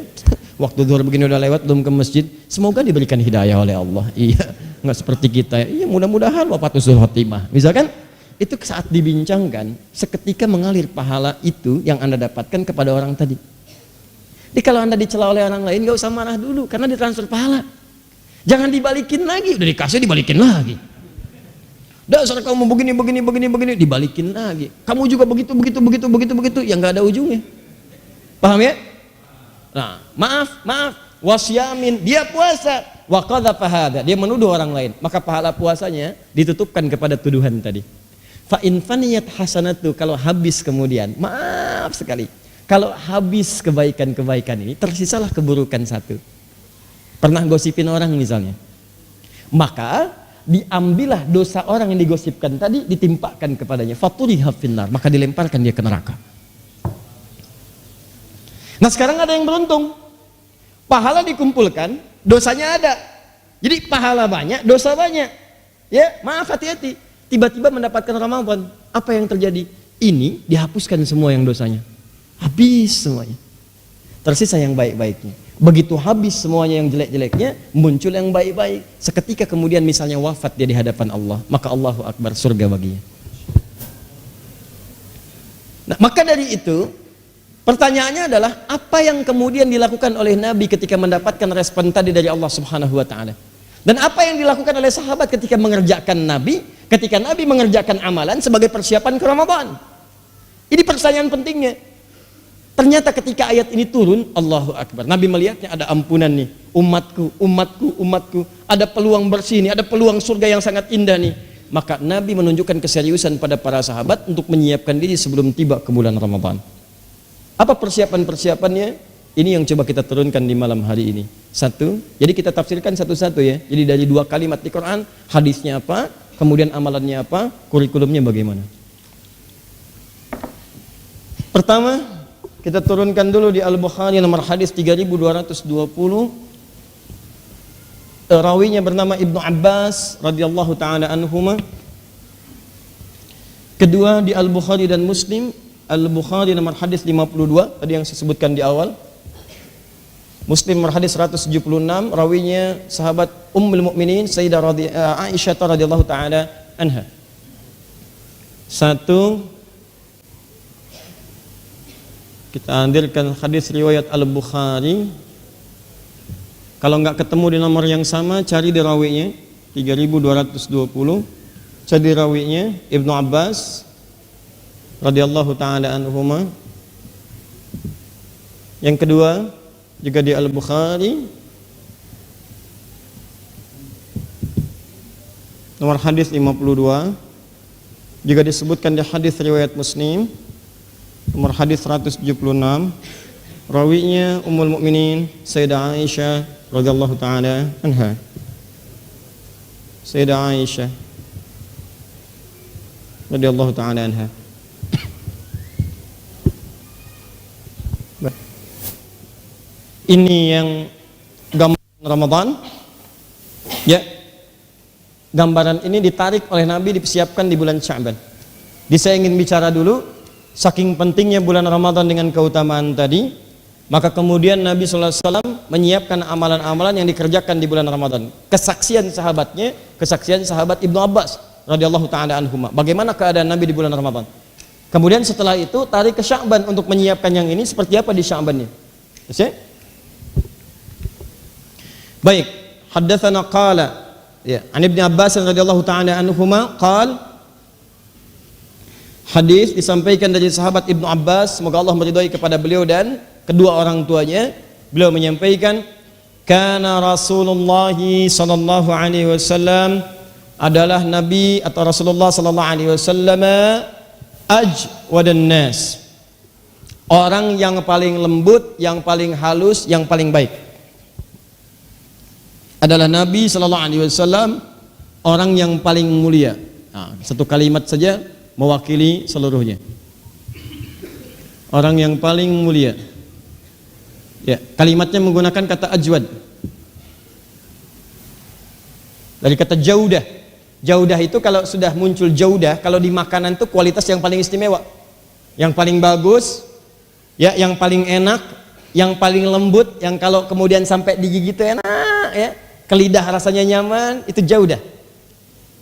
A: Waktu zuhur begini udah lewat belum ke masjid, semoga diberikan hidayah oleh Allah. Iya, nggak seperti kita. Iya, mudah-mudahan wafat husnul khotimah. Misalkan itu saat dibincangkan, seketika mengalir pahala itu yang Anda dapatkan kepada orang tadi. Jadi kalau Anda dicela oleh orang lain, nggak usah marah dulu karena ditransfer pahala. Jangan dibalikin lagi, udah dikasih dibalikin lagi. Dasar kamu begini, dibalikin lagi. Kamu juga begitu, yang nggak ada ujungnya. Paham ya? Nah, maaf, wasyamin, dia puasa, wa qadzafa hadza, dia menuduh orang lain, maka pahala puasanya ditutupkan kepada tuduhan tadi. Fa in faniyat hasanatu, kalau habis kemudian, maaf sekali, kalau habis kebaikan-kebaikan ini, tersisalah keburukan satu. Pernah gosipin orang misalnya, maka diambillah dosa orang yang digosipkan tadi, ditimpakan kepadanya, faturiha finnar, maka dilemparkan dia ke neraka. Nah sekarang ada yang beruntung, pahala dikumpulkan, dosanya ada. Jadi pahala banyak, dosa banyak. Ya, maaf, hati-hati. Tiba-tiba mendapatkan Ramadan, apa yang terjadi? Ini dihapuskan semua yang dosanya. Habis semuanya. Tersisa yang baik-baiknya. Begitu habis semuanya yang jelek-jeleknya, muncul yang baik-baik. Seketika kemudian misalnya wafat dia di hadapan Allah, maka Allahu Akbar, surga baginya. Nah, maka dari itu, pertanyaannya adalah apa yang kemudian dilakukan oleh Nabi ketika mendapatkan respon tadi dari Allah Subhanahu wa taala? Dan apa yang dilakukan oleh sahabat ketika mengerjakan Nabi, ketika Nabi mengerjakan amalan sebagai persiapan ke Ramadan? Ini pertanyaan pentingnya. Ternyata ketika ayat ini turun, Allahu Akbar, Nabi melihatnya ada ampunan nih, umatku, ada peluang bersih nih, ada peluang surga yang sangat indah nih. Maka Nabi menunjukkan keseriusan pada para sahabat untuk menyiapkan diri sebelum tiba ke bulan Ramadan. Apa persiapan-persiapannya? Ini yang coba kita turunkan di malam hari ini. Satu, jadi kita tafsirkan satu-satu ya. Jadi dari 2 kalimat di Quran, hadisnya apa, kemudian amalannya apa, kurikulumnya bagaimana. Pertama, kita turunkan dulu di Al-Bukhari nomor hadis 3220. Rawinya bernama Ibnu Abbas radhiyallahu taala anhuma. Kedua di Al-Bukhari dan Muslim, Al-Bukhari nomor hadis 52 tadi yang saya sebutkan di awal. Muslim nomor hadis 176, rawinya sahabat Ummul Mukminin Sayyidah Aisyah radhiyallahu taala anha. Satu, kita ambilkan hadis riwayat Al-Bukhari. Kalau nggak ketemu di nomor yang sama, cari di rawinya 3220. Cari rawinya Ibnu Abbas radhiyallahu taala anhuma. Yang kedua juga di Al-Bukhari nomor hadis 52, juga disebutkan di hadis riwayat Muslim nomor hadis 176, rawinya Ummul Mukminin Sayyidah Aisyah radhiyallahu taala anha. Sayyidah Aisyah radhiyallahu taala anha. Ini yang gambaran Ramadan. Ya. Gambaran ini ditarik oleh Nabi, dipersiapkan di bulan Sya'ban. Saya ingin bicara dulu, saking pentingnya bulan Ramadan dengan keutamaan tadi, maka kemudian Nabi SAW menyiapkan amalan-amalan yang dikerjakan di bulan Ramadan. Kesaksian sahabatnya, kesaksian sahabat Ibnu Abbas radhiyallahu taala anhuma. Bagaimana keadaan Nabi di bulan Ramadan? Kemudian setelah itu tarik ke Sya'ban untuk menyiapkan yang ini, seperti apa di Sya'bannya. Baik, haddatsana qala ya, an Ibnu Abbas radhiyallahu taala anhuma qala, hadis disampaikan dari sahabat Ibnu Abbas, semoga Allah meridhai kepada beliau dan kedua orang tuanya. Beliau menyampaikan, kana Rasulullah sallallahu alaihi wasallam, adalah Nabi atau Rasulullah sallallahu alaihi wasallam ajwadan nas, orang yang paling lembut, yang paling halus, yang paling baik. Adalah Nabi sallallahu alaihi wasallam orang yang paling mulia. Nah, satu kalimat saja mewakili seluruhnya. Orang yang paling mulia. Ya, kalimatnya menggunakan kata ajwad. Dari kata jaudah. Jaudah itu kalau sudah muncul jaudah, kalau di makanan itu kualitas yang paling istimewa. Yang paling bagus, ya, yang paling enak, yang paling lembut, yang kalau kemudian sampai digigit itu enak, ya. Ke lidah rasanya nyaman, itu jaudah.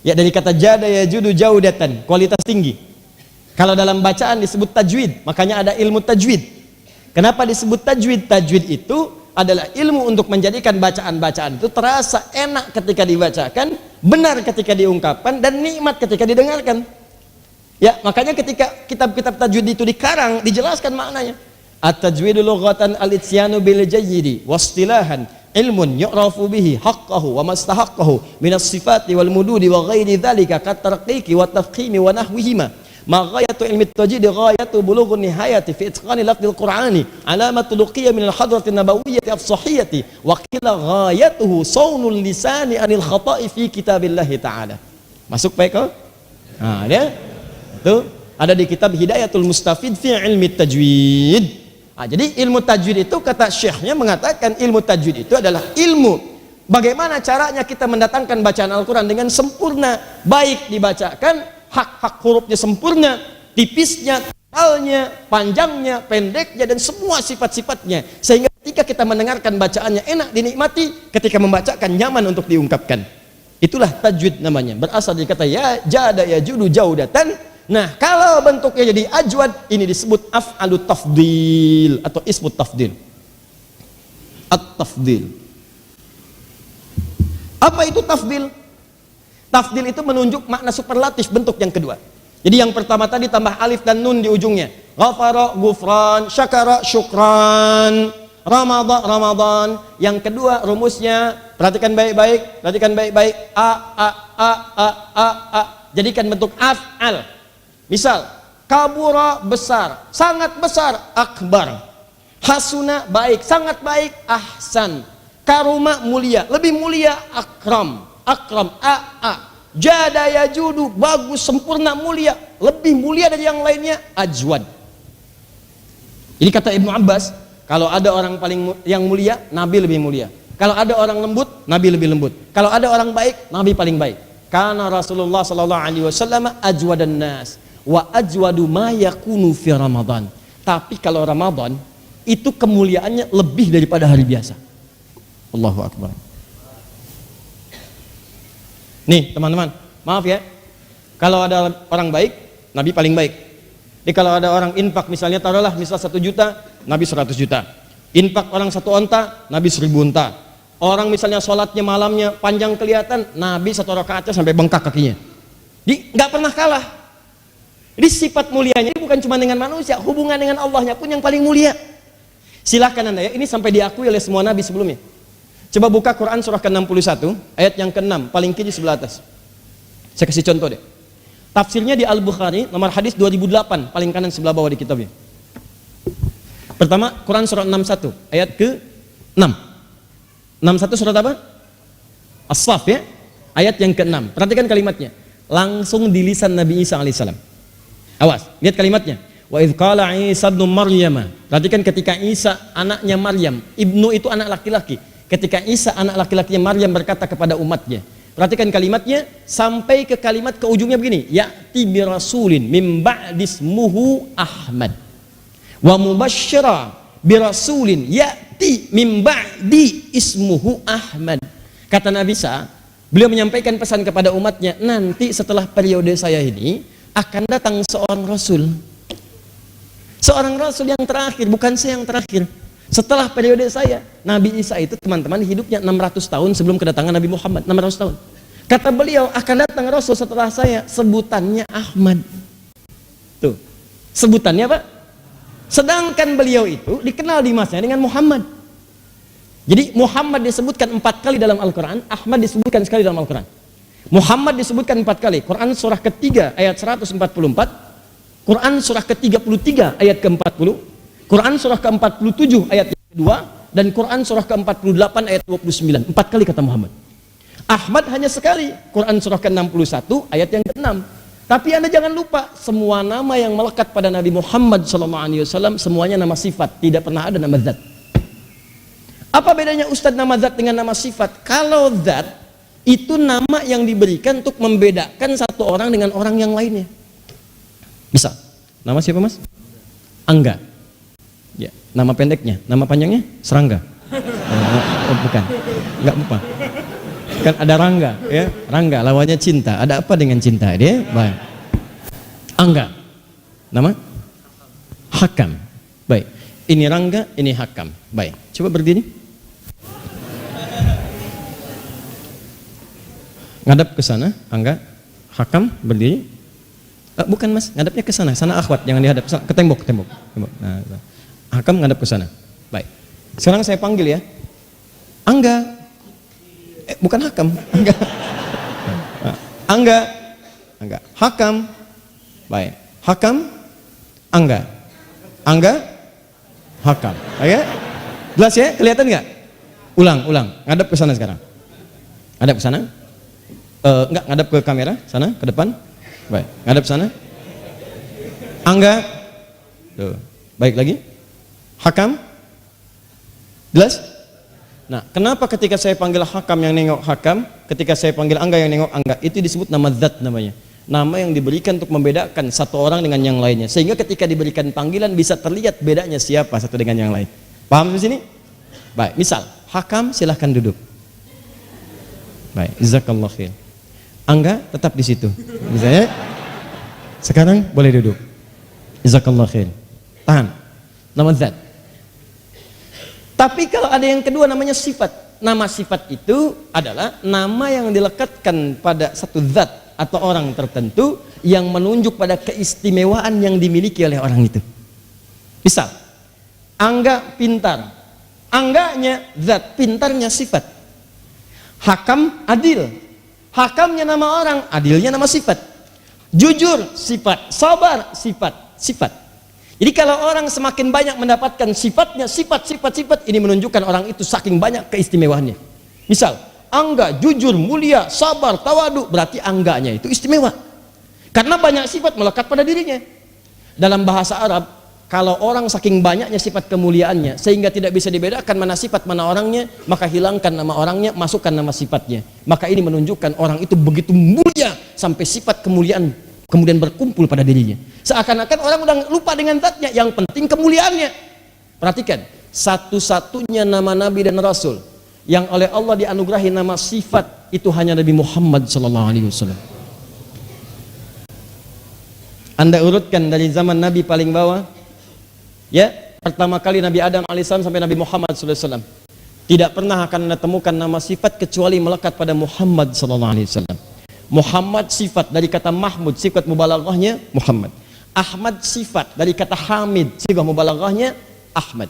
A: Ya, dari kata jada ya judu jaudatan, kualitas tinggi. Kalau dalam bacaan disebut tajwid, makanya ada ilmu tajwid. Kenapa disebut tajwid? Tajwid itu adalah ilmu untuk menjadikan bacaan-bacaan itu terasa enak ketika dibacakan, benar ketika diungkapkan, dan nikmat ketika didengarkan. Ya, makanya ketika kitab-kitab tajwid itu dikarang, dijelaskan maknanya. At-tajwidu lughatan al-ityanu bil jayyidi wastilahan ilmun yu'rafu bihi haqqahu wa mastahaqqahu minas sifati wal mududi wa ghairi dzalika kat tarqiqi wa tafkhimi wa nahwihima. Ma ghayatu ilmi at-tajwid ghayatu bulughun nihayati fi itqani lafdhil qur'ani alamatu luqiyya min al-hadrati nabawiyyati as-sahihati wa qila ghayatuhu sawnul lisani anil khata'i fi kitabillahi ta'ala. Masuk Pak Eko? Nah, dia itu ada di kitab Hidayatul Mustafid fi ilmi tajwid. Nah, jadi ilmu tajwid itu kata syekhnya mengatakan ilmu tajwid itu adalah ilmu bagaimana caranya kita mendatangkan bacaan Al-Quran dengan sempurna, baik dibacakan, hak-hak hurufnya sempurna, tipisnya, tebalnya, panjangnya, pendeknya, dan semua sifat-sifatnya, sehingga ketika kita mendengarkan bacaannya enak dinikmati, ketika membacakan nyaman untuk diungkapkan. Itulah tajwid namanya, berasal dari kata ya jada ya judu jaudatan. Nah, kalau bentuknya jadi ajwad, ini disebut af'alut tafdil atau ismut tafdil. At-tafdil. Apa itu tafdil? Tafdil itu menunjuk makna superlatif, bentuk yang kedua. Jadi yang pertama tadi tambah alif dan nun di ujungnya. Ghafara, gufran, syakara, syukran, ramadhan, ramadhan. Yang kedua rumusnya, perhatikan baik-baik, perhatikan baik-baik. A. Jadikan bentuk af'al. Misal, kabura besar, sangat besar, akbar. Hasuna baik, sangat baik, ahsan. Karuma mulia, lebih mulia, akram. Akram, jada yajudu, bagus, sempurna, mulia, lebih mulia dari yang lainnya, ajwad. Ini kata Ibnu Abbas, kalau ada orang yang mulia, Nabi lebih mulia. Kalau ada orang lembut, Nabi lebih lembut. Kalau ada orang baik, Nabi paling baik. Karena Rasulullah sallallahu alaihi wasallam ajwadan nas wa ajwadu ma yakunu fi Ramadan. Tapi kalau Ramadan itu kemuliaannya lebih daripada hari biasa. Allahu akbar. Nih, teman-teman, maaf ya. Kalau ada orang baik, Nabi paling baik. Jadi kalau ada orang infak misalnya taruhlah misal 1 juta, Nabi 100 juta. Infak orang 1 onta, Nabi 1000 onta. Orang misalnya sholatnya malamnya panjang kelihatan, Nabi 1 rakaatnya sampai bengkak kakinya. Jadi nggak pernah kalah. Jadi sifat mulianya ini bukan cuma dengan manusia, hubungan dengan Allahnya pun yang paling mulia. Silahkan Anda ya, ini sampai diakui oleh semua Nabi sebelumnya. Coba buka Quran surah ke-61, ayat yang ke-6, paling kiri sebelah atas. Saya kasih contoh deh. Tafsirnya di Al-Bukhari, nomor hadis 2008, paling kanan sebelah bawah di kitabnya. Pertama, Quran surah 61, ayat ke-6. 61 surat apa? As-Saff ya. ayat yang ke-6. Perhatikan kalimatnya. Langsung di lisan Nabi Isa alaihissalam. Awas, lihat kalimatnya. Wa idh qala Isa ibnu Maryam. Perhatikan ketika Isa anaknya Maryam, ibnu itu anak laki-laki. Ketika Isa anak laki-lakinya Maryam berkata kepada umatnya. Perhatikan kalimatnya sampai ke kalimat ke ujungnya begini. Ya'ti bi rasulin mim ba'dismuhu Ahmad. Wa mubasysyira bi rasulin ya'ti mim ba'di ismuhu Ahmad. Kata Nabi Isa, beliau menyampaikan pesan kepada umatnya, nanti setelah periode saya ini akan datang seorang rasul. Seorang rasul yang terakhir, bukan saya yang terakhir. Setelah periode saya, Nabi Isa itu teman-teman hidupnya 600 tahun sebelum kedatangan Nabi Muhammad, 600 tahun. Kata beliau, akan datang rasul setelah saya, sebutannya Ahmad. Tuh, sebutannya apa? Sedangkan beliau itu dikenal di masanya dengan Muhammad. Jadi Muhammad disebutkan 4 kali dalam Al-Quran, Ahmad disebutkan sekali dalam Al-Quran. Muhammad disebutkan 4 kali. Quran surah ketiga ayat 144, Quran surah ke-33 ayat ke-40, Quran surah ke-47 ayat ke-2, dan Quran surah ke-48 ayat 29. 4 kali kata Muhammad. Ahmad hanya sekali, Quran surah ke-61 ayat yang ke-6. Tapi Anda jangan lupa, semua nama yang melekat pada Nabi Muhammad SAW semuanya nama sifat, tidak pernah ada nama zat. Apa bedanya Ustadz nama zat dengan nama sifat? Kalau zat itu nama yang diberikan untuk membedakan satu orang dengan orang yang lainnya. Bisa. Nama siapa mas? Angga. Ya, nama pendeknya. Nama panjangnya? Serangga. Oh, bukan. Enggak apa. Kan ada Rangga, ya. Rangga lawannya cinta. Ada apa dengan cinta? Dia baik. Angga. Nama? Hakam. Baik. Ini Rangga, ini Hakam. Baik. Coba berdiri. Ngadap ke sana, Angga. Hakam berdiri. Bukan mas, ngadapnya ke sana. Sana akhwat, jangan dihadap ke tembok, tembok. Nah, Hakam ngadap ke sana. Baik. Sekarang saya panggil ya. Angga. Bukan Hakam, Angga. Angga. Angga. Hakam. Baik. Hakam. Angga. Angga. Hakam. Oke? Jelas ya? Kelihatan nggak? Ulang, ulang. Ngadap ke sana sekarang. Ngadap ke sana. Enggak, ngadap ke kamera, sana, ke depan. Baik, ngadap sana. Angga. Tuh. Baik lagi. Hakam. Jelas? Nah, kenapa ketika saya panggil Hakam yang nengok Hakam, ketika saya panggil Angga yang nengok Angga, itu disebut nama zat namanya. Nama yang diberikan untuk membedakan satu orang dengan yang lainnya. Sehingga ketika diberikan panggilan bisa terlihat bedanya siapa satu dengan yang lain. Paham di sini? Baik, misal Hakam silahkan duduk. Baik, jazakallahu khair. Angga tetap di situ. Misalnya, sekarang boleh duduk. Jazakallahu khair. Tahan. Nama zat. Tapi kalau ada yang kedua namanya sifat. Nama sifat itu adalah nama yang dilekatkan pada satu zat atau orang tertentu yang menunjuk pada keistimewaan yang dimiliki oleh orang itu. Misal, Angga pintar. Angganya zat, pintarnya sifat. Hakam adil. Hakamnya nama orang, adilnya nama sifat. Jujur sifat, sabar sifat, sifat. Jadi kalau orang semakin banyak mendapatkan sifatnya, sifat, ini menunjukkan orang itu saking banyak keistimewaannya. Misal, Angga jujur, mulia, sabar, tawadu, berarti Angganya itu istimewa. Karena banyak sifat melekat pada dirinya. Dalam bahasa Arab, kalau orang saking banyaknya sifat kemuliaannya sehingga tidak bisa dibedakan mana sifat mana orangnya, maka hilangkan nama orangnya, masukkan nama sifatnya. Maka ini menunjukkan orang itu begitu mulia sampai sifat kemuliaan kemudian berkumpul pada dirinya. Seakan-akan orang udah lupa dengan zatnya, yang penting kemuliaannya. Perhatikan, satu-satunya nama nabi dan rasul yang oleh Allah dianugerahi nama sifat itu hanya Nabi Muhammad SAW. Anda urutkan dari zaman Nabi paling bawah, ya, pertama kali Nabi Adam alaihissalam sampai Nabi Muhammad SAW. Tidak pernah akan Anda temukan nama sifat kecuali melekat pada Muhammad SAW. Muhammad sifat dari kata Mahmud, sifat mubalaghahnya Muhammad. Ahmad sifat dari kata Hamid, sifat mubalaghahnya Ahmad.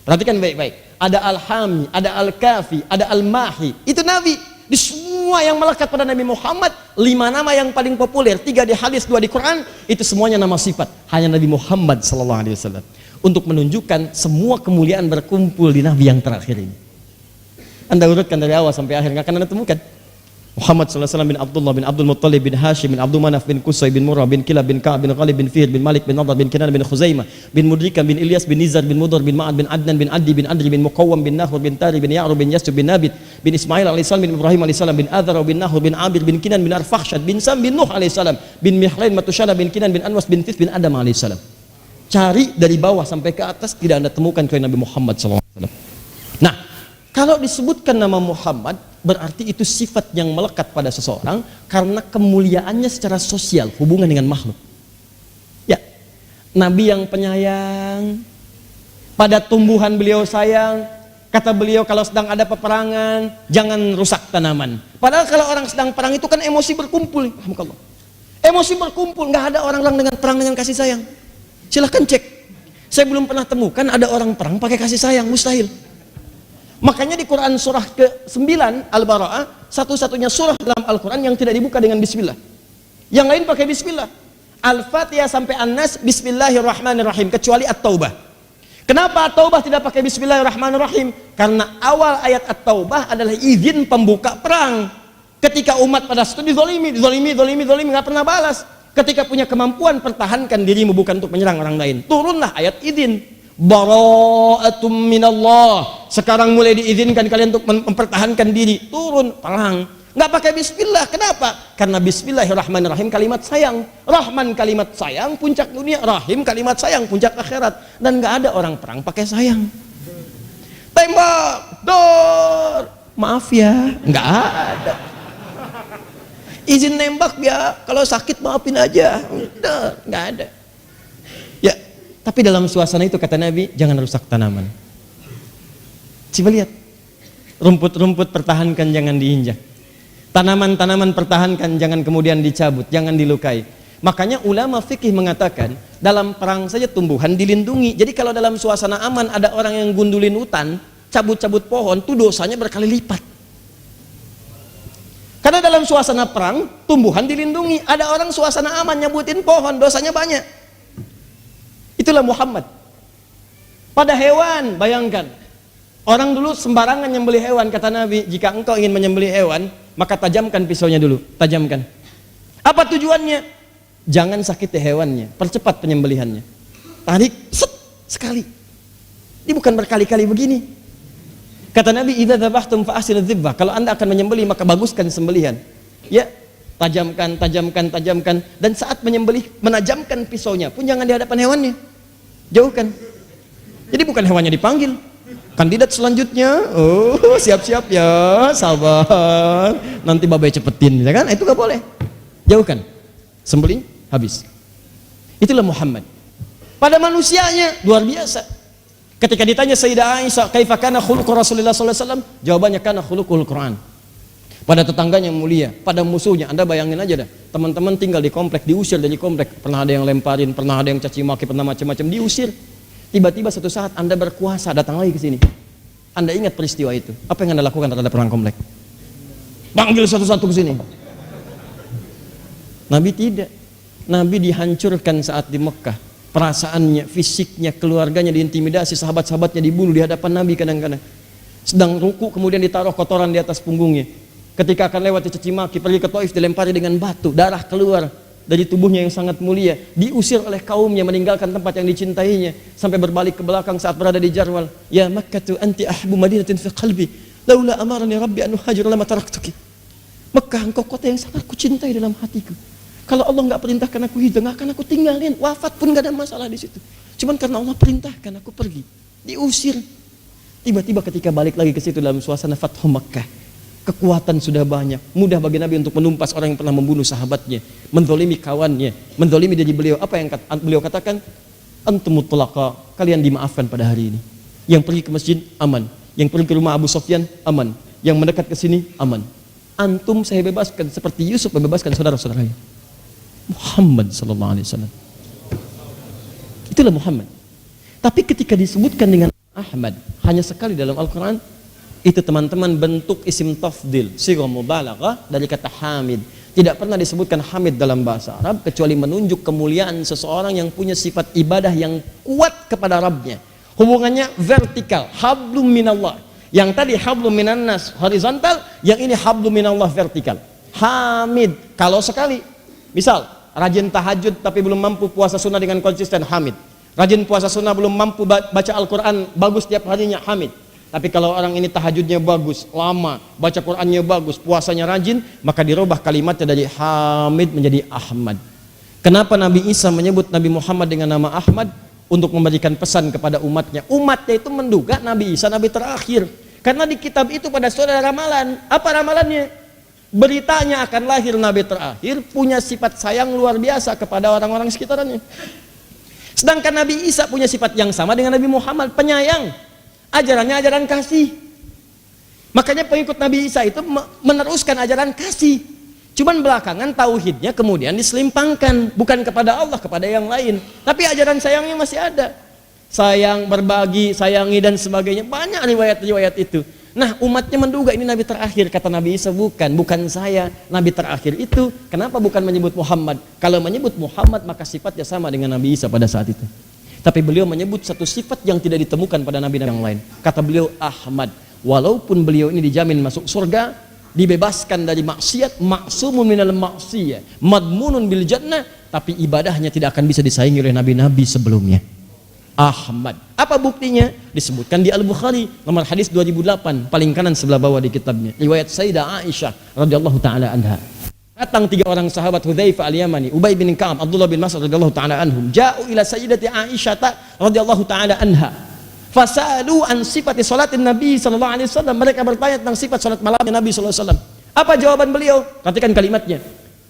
A: Perhatikan baik-baik. Ada Al-Hami, ada Al-Kafi, ada Al-Mahi. Itu Nabi. Di semua yang melekat pada Nabi Muhammad, 5 nama yang paling populer, 3 di hadis, 2 di Quran, itu semuanya nama sifat. Hanya Nabi Muhammad SAW. Untuk menunjukkan semua kemuliaan berkumpul di Nabi yang terakhir ini. Anda urutkan dari awal sampai akhir, nggak akan Anda temukan. Muhammad sallallahu alaihi wasallam bin Abdullah bin Abdul Muttalib bin Hashim bin Abdul Manaf bin Qusay bin Murrah bin Kilab bin Ka'ab bin Ghalib bin Fihr bin Malik bin Nadar bin Kinan bin Khuzaimah bin Mudrikah bin Ilyas bin Nizar bin Mudar bin Ma'ad bin Adnan bin Adi bin Adri bin Muqawwam bin Nahur bin Tari bin Ya'rub bin Yasub bin Nabit bin Ismail alaihissalam bin Ibrahim alaihissalam bin Adhar bin Nahur bin Abir bin Kinan bin Arfakhshad bin Sam bin Nuh alaihissalam bin Mihlain Matushana bin Kinan bin Anwas bin Thith bin Adam alaihissalam. Cari dari bawah sampai ke atas, tidak Anda temukan kecuali Nabi Muhammad sallallahu alaihi wasallam. Nah, kalau disebutkan nama Muhammad, berarti itu sifat yang melekat pada seseorang karena kemuliaannya secara sosial, hubungan dengan makhluk. Ya, Nabi yang penyayang, pada tumbuhan beliau sayang. Kata beliau kalau sedang ada peperangan, jangan rusak tanaman. Padahal kalau orang sedang perang itu kan emosi berkumpul. Emosi berkumpul, nggak ada orang dengan perang dengan kasih sayang. Silahkan cek. Saya belum pernah temukan ada orang perang pakai kasih sayang, mustahil. Makanya di Quran surah ke-9 Al-Bara'ah, satu-satunya surah dalam Al-Quran yang tidak dibuka dengan bismillah. Yang lain pakai bismillah. Al-Fatihah sampai An-Nas bismillahirrahmanirrahim, kecuali At-Taubah. Kenapa At-Taubah tidak pakai bismillahirrahmanirrahim? Karena awal ayat At-Taubah adalah izin pembuka perang. Ketika umat pada studi zolimi, nggak pernah balas. Ketika punya kemampuan, pertahankan dirimu, bukan untuk menyerang orang lain. Turunlah ayat izin. Bara'atum minallah. Sekarang mulai diizinkan kalian untuk mempertahankan diri. Turun perang. Nggak pakai bismillah. Kenapa? Karena bismillahirrahmanirrahim kalimat sayang. Rahman kalimat sayang, puncak dunia. Rahim kalimat sayang, puncak akhirat. Dan nggak ada orang perang pakai sayang. Tembak, dor. Maaf ya, nggak ada. Izin nembak ya, kalau sakit maafin aja. Udah, nggak ada. Ya, tapi dalam suasana itu kata Nabi, jangan rusak tanaman. Coba lihat, rumput-rumput pertahankan, jangan diinjak. Tanaman-tanaman pertahankan, jangan kemudian dicabut, jangan dilukai. Makanya ulama fikih mengatakan, dalam perang saja tumbuhan dilindungi. Jadi kalau dalam suasana aman ada orang yang gundulin hutan, cabut-cabut pohon, itu dosanya berkali lipat. Karena dalam suasana perang, tumbuhan dilindungi. Ada orang suasana aman, nyabutin pohon, dosanya banyak. Itulah Muhammad. Pada hewan, bayangkan. Orang dulu sembarangan nyembelih hewan, kata Nabi, jika engkau ingin menyembelih hewan, maka tajamkan pisaunya dulu, tajamkan. Apa tujuannya? Jangan sakiti hewannya, percepat penyembelihannya. Tarik, set, sekali. Ini bukan berkali-kali begini. Kata Nabi, idza dzabhtum fa ahsinu dzibbah. Kalau Anda akan menyembelih, maka baguskan sembelihan. Ya, tajamkan, dan saat menyembelih, menajamkan pisaunya pun jangan di hadapan hewannya. Jauhkan. Jadi bukan hewannya dipanggil. Kandidat selanjutnya, oh siap-siap ya, sabar. Nanti babai cepetin, ya kan? Itu gak boleh. Jauhkan. Sembelih, habis. Itulah Muhammad. Pada manusianya luar biasa. Ketika ditanya Sayyidah Aisyah, kaifa kana khuluqu Rasulullah sallallahu alaihi wasallam? Jawabannya kana khuluqul Quran. Pada tetangganya yang mulia, pada musuhnya, Anda bayangin aja dah. Teman-teman tinggal di komplek, diusir dari komplek. Pernah ada yang lemparin, pernah ada yang caci maki, pernah macam-macam, diusir. Tiba-tiba satu saat Anda berkuasa, datang lagi ke sini. Anda ingat peristiwa itu. Apa yang Anda lakukan terhadap orang komplek? Panggil satu-satu ke sini. Nabi tidak. Nabi dihancurkan saat di Mekah. Perasaannya, fisiknya, keluarganya diintimidasi, sahabat-sahabatnya dibunuh di hadapan Nabi kadang-kadang. Sedang ruku kemudian ditaruh kotoran di atas punggungnya. Ketika akan lewat dicaci maki, pergi ke Taif dilempari dengan batu, darah keluar dari tubuhnya yang sangat mulia, diusir oleh kaumnya, meninggalkan tempat yang dicintainya, sampai berbalik ke belakang saat berada di Jarwal. Ya Makkah anti ahbu madinatin fi qalbi, laula amarani rabbi an uhajir lama taraktuki. Mekah, engkau kota yang sangat kucintai dalam hatiku. Kalau Allah nggak perintahkan aku hijrah, nggak akan aku tinggalin. Wafat pun nggak ada masalah di situ. Cuman karena Allah perintahkan aku pergi, diusir. Tiba-tiba ketika balik lagi ke situ dalam suasana Fathu Mekah, kekuatan sudah banyak, mudah bagi Nabi untuk menumpas orang yang pernah membunuh sahabatnya, menzolimi kawannya, menzolimi diri beliau. Apa yang beliau katakan? Antum mutlaqa, kalian dimaafkan pada hari ini. Yang pergi ke masjid aman, yang pergi ke rumah Abu Sufyan aman, yang mendekat ke sini aman. Antum saya bebaskan seperti Yusuf membebaskan saudara-saudaranya. Muhammad sallallahu alaihi wasallam. Itulah Muhammad. Tapi ketika disebutkan dengan Ahmad hanya sekali dalam Al-Qur'an, itu teman-teman bentuk isim tafdil, sighah mubalaghah dari kata hamid. Tidak pernah disebutkan hamid dalam bahasa Arab kecuali menunjuk kemuliaan seseorang yang punya sifat ibadah yang kuat kepada Rabbnya. Hubungannya vertikal, hablum minallah. Yang tadi hablum minannas horizontal, yang ini hablum minallah vertikal. Hamid. Kalau sekali, misal rajin tahajud tapi belum mampu puasa sunnah dengan konsisten, hamid. Rajin puasa sunnah belum mampu baca Al-Quran bagus tiap harinya, hamid. Tapi kalau orang ini tahajudnya bagus, lama, baca Qurannya bagus, puasanya rajin, maka dirubah kalimatnya dari Hamid menjadi Ahmad. Kenapa Nabi Isa menyebut Nabi Muhammad dengan nama Ahmad? Untuk memberikan pesan kepada umatnya. Umatnya itu menduga Nabi Isa Nabi terakhir. Karena di kitab itu pada saudara ramalan. Apa ramalannya? Beritanya akan lahir Nabi terakhir, punya sifat sayang luar biasa kepada orang-orang sekitarnya. Sedangkan Nabi Isa punya sifat yang sama dengan Nabi Muhammad, penyayang. Ajarannya ajaran kasih. Makanya pengikut Nabi Isa itu meneruskan ajaran kasih. Cuman belakangan tauhidnya kemudian diselimpangkan, bukan kepada Allah, kepada yang lain. Tapi ajaran sayangnya masih ada. Sayang, berbagi, sayangi dan sebagainya. Banyak riwayat-riwayat itu. Nah, umatnya menduga ini Nabi terakhir. Kata Nabi Isa, bukan saya. Nabi terakhir itu, kenapa bukan menyebut Muhammad? Kalau menyebut Muhammad, maka sifatnya sama dengan Nabi Isa pada saat itu. Tapi beliau menyebut satu sifat yang tidak ditemukan pada nabi-nabi yang lain. Kata beliau Ahmad. Walaupun beliau ini dijamin masuk surga, dibebaskan dari maksiat, maksumun minal maksiyah, madmunun bil jannah, tapi ibadahnya tidak akan bisa disaingi oleh nabi-nabi sebelumnya. Ahmad. Apa buktinya? Disebutkan di Al-Bukhari, nomor hadis 2008, paling kanan sebelah bawah di kitabnya. Riwayat Sayyidah Aisyah radhiyallahu taala anha. Datang 3 orang sahabat Hudzaifah al-Yamani, Ubay bin Ka'ab, Abdullah bin Mas'ud radhiyallahu taala anhum, ja'u ila sayyidati Aisyah radhiyallahu taala anha. Fasalu an sifati salatin Nabi sallallahu alaihi wasallam. Mereka bertanya tentang sifat salat malamnya Nabi sallallahu alaihi wasallam. Apa jawaban beliau? Perhatikan kalimatnya.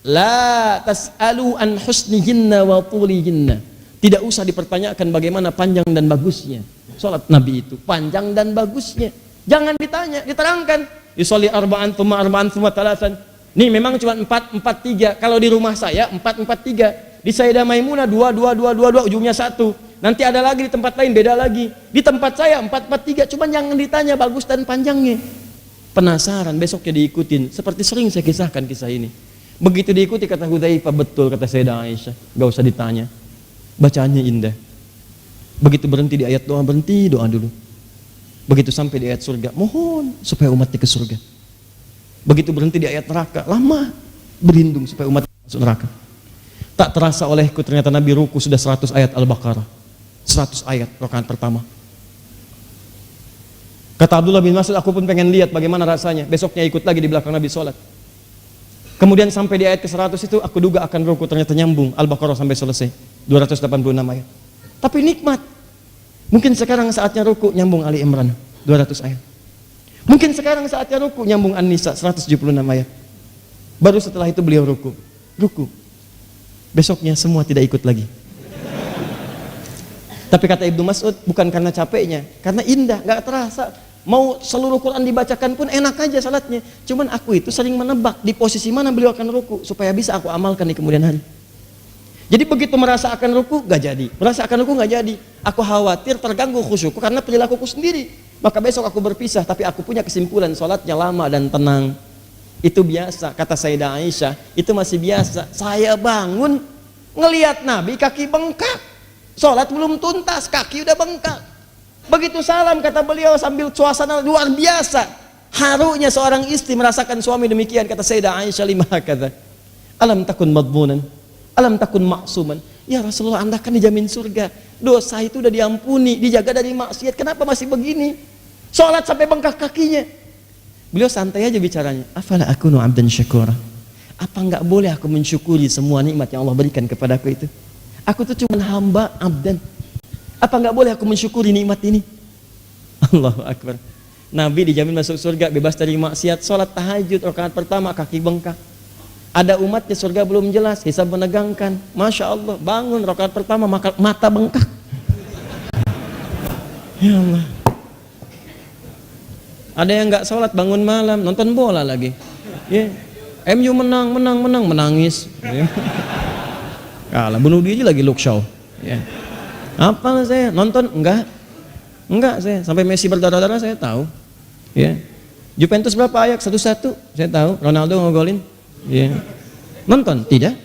A: La tas'alu an husnihinna wa tulihinna. Tidak usah dipertanyakan bagaimana panjang dan bagusnya salat Nabi itu, panjang dan bagusnya. Jangan ditanya, diterangkan. Yusolli arba'an thumma thalathan. Nih memang cuma 4-4-3. Kalau di rumah saya 4-4-3. Di Sayyidah Maimunah 2-2-2-2-2, ujungnya 1. Nanti ada lagi di tempat lain beda lagi. Di tempat saya 4-4-3. Cuma jangan ditanya bagus dan panjangnya. Penasaran, besoknya diikutin. Seperti sering saya kisahkan kisah ini. Begitu diikuti kata Hudzaifah, betul kata Sayyidah Aisyah. Gak usah ditanya. Bacaannya indah. Begitu berhenti di ayat doa, berhenti doa dulu. Begitu sampai di ayat surga, mohon supaya umatnya ke surga. Begitu berhenti di ayat neraka, lama berlindung supaya umat masuk neraka. Tak terasa olehku ternyata Nabi ruku sudah 100 ayat Al-Baqarah. 100 ayat rakaat pertama. Kata Abdullah bin Mas'ud, aku pun pengen lihat bagaimana rasanya. Besoknya ikut lagi di belakang Nabi sholat. Kemudian sampai di ayat ke-100 itu aku duga akan ruku, ternyata nyambung Al-Baqarah sampai selesai. 286 ayat. Tapi nikmat. Mungkin sekarang saatnya ruku nyambung Ali Imran 200 ayat. Mungkin sekarang saatnya ruku nyambung An-Nisa 176 ayat. Baru setelah itu beliau ruku. Besoknya semua tidak ikut lagi. Tapi kata Ibnu Mas'ud, bukan karena capeknya, karena indah, gak terasa. Mau seluruh Quran dibacakan pun enak aja salatnya. Cuman aku itu sering menebak di posisi mana beliau akan ruku supaya bisa aku amalkan di kemudian hari. Jadi begitu merasa akan ruku gak jadi, merasa akan ruku gak jadi. Aku khawatir terganggu khusyukku karena perilakuku sendiri. Maka besok aku berpisah, tapi aku punya kesimpulan salatnya lama dan tenang. Itu biasa, kata Sayyidah Aisyah, itu masih biasa. Saya bangun ngelihat Nabi kaki bengkak. Salat belum tuntas, kaki udah bengkak. Begitu salam kata beliau sambil suasana luar biasa. Harunya seorang istri merasakan suami demikian, kata Sayyidah Aisyah lima kata. Alam takun madmunan, alam takun maksuman. Ya Rasulullah, Anda kan dijamin surga. Dosa itu udah diampuni, dijaga dari maksiat. Kenapa masih begini? Sholat sampai bengkak kakinya. Beliau santai aja bicaranya. Afala akunu abdan syakura. Apa enggak boleh aku mensyukuri semua nikmat yang Allah berikan kepadaku itu? Aku tuh cuma hamba abdan. Apa enggak boleh aku mensyukuri nikmat ini? Allahu Akbar. Nabi dijamin masuk surga, bebas dari maksiat. Sholat tahajud rakaat pertama kaki bengkak. Ada umatnya surga belum jelas, hisab menegangkan. Masya Allah, bangun rakaat pertama mata bengkak. Ya Allah. Ada yang nggak sholat bangun malam nonton bola lagi. Ya. MU menang menangis. Ya. Kalah bunuh diri lagi Luke Shaw. Ya. Apa saya nonton enggak saya sampai Messi berdarah-darah saya tahu. Ya. Juventus berapa ayak 1-1 saya tahu. Ronaldo ngegolin. Ya. Nonton? Tidak.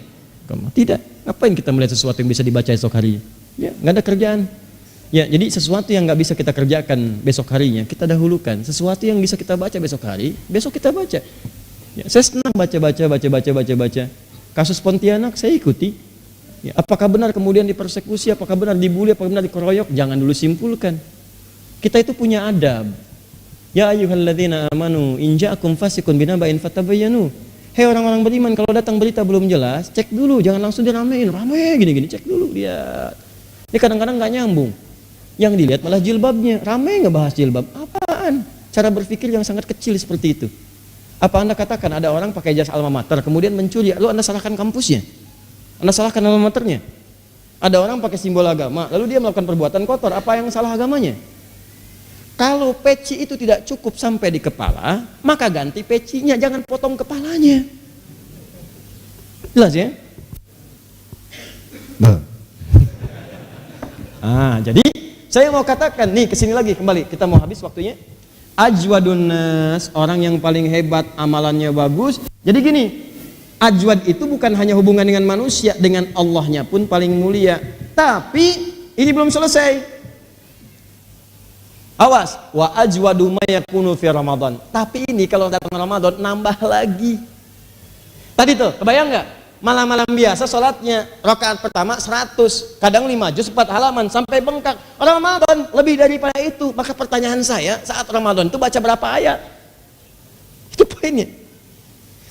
A: Tidak. Ngapain kita melihat sesuatu yang bisa dibaca esok hari? Ya, nggak ada kerjaan. Ya, jadi sesuatu yang nggak bisa kita kerjakan besok harinya, kita dahulukan. Sesuatu yang bisa kita baca besok hari, besok kita baca. Ya, saya senang baca. Kasus Pontianak saya ikuti. Ya, apakah benar kemudian dipersekusi, apakah benar dibully, apakah benar dikeroyok? Jangan dulu simpulkan. Kita itu punya adab. Ya ayyuhalladzina amanu in ja'akum fasiqun binaba'in fatabayyanu. Hei orang-orang beriman, kalau datang berita belum jelas, cek dulu, jangan langsung diramein. Rame gini-gini, cek dulu, lihat. Ini kadang-kadang nggak nyambung. Yang dilihat malah jilbabnya. Rame nggak bahas jilbab? Apaan? Cara berpikir yang sangat kecil seperti itu. Apa Anda katakan ada orang pakai jas alma mater kemudian mencuri, lalu Anda salahkan kampusnya? Anda salahkan alma maternya? Ada orang pakai simbol agama, lalu dia melakukan perbuatan kotor, apa yang salah agamanya? Kalau peci itu tidak cukup sampai di kepala, maka ganti pecinya, jangan potong kepalanya. Jelas ya? Jadi saya mau katakan nih, kesini lagi kembali, kita mau habis waktunya. Ajwadun nas, orang yang paling hebat, amalannya bagus. Jadi gini, ajwad itu bukan hanya hubungan dengan manusia, dengan Allahnya pun paling mulia. Tapi ini belum selesai. Awas, wa ajwadu ma yakunu fi Ramadan. Tapi ini kalau datang Ramadan nambah lagi. Tadi tuh, kebayang nggak? Malam-malam biasa sholatnya rakaat pertama 100, kadang 5 juz 4 halaman sampai bengkak. Ramadan lebih daripada itu. Maka pertanyaan saya, saat Ramadan itu baca berapa ayat? Itu poinnya.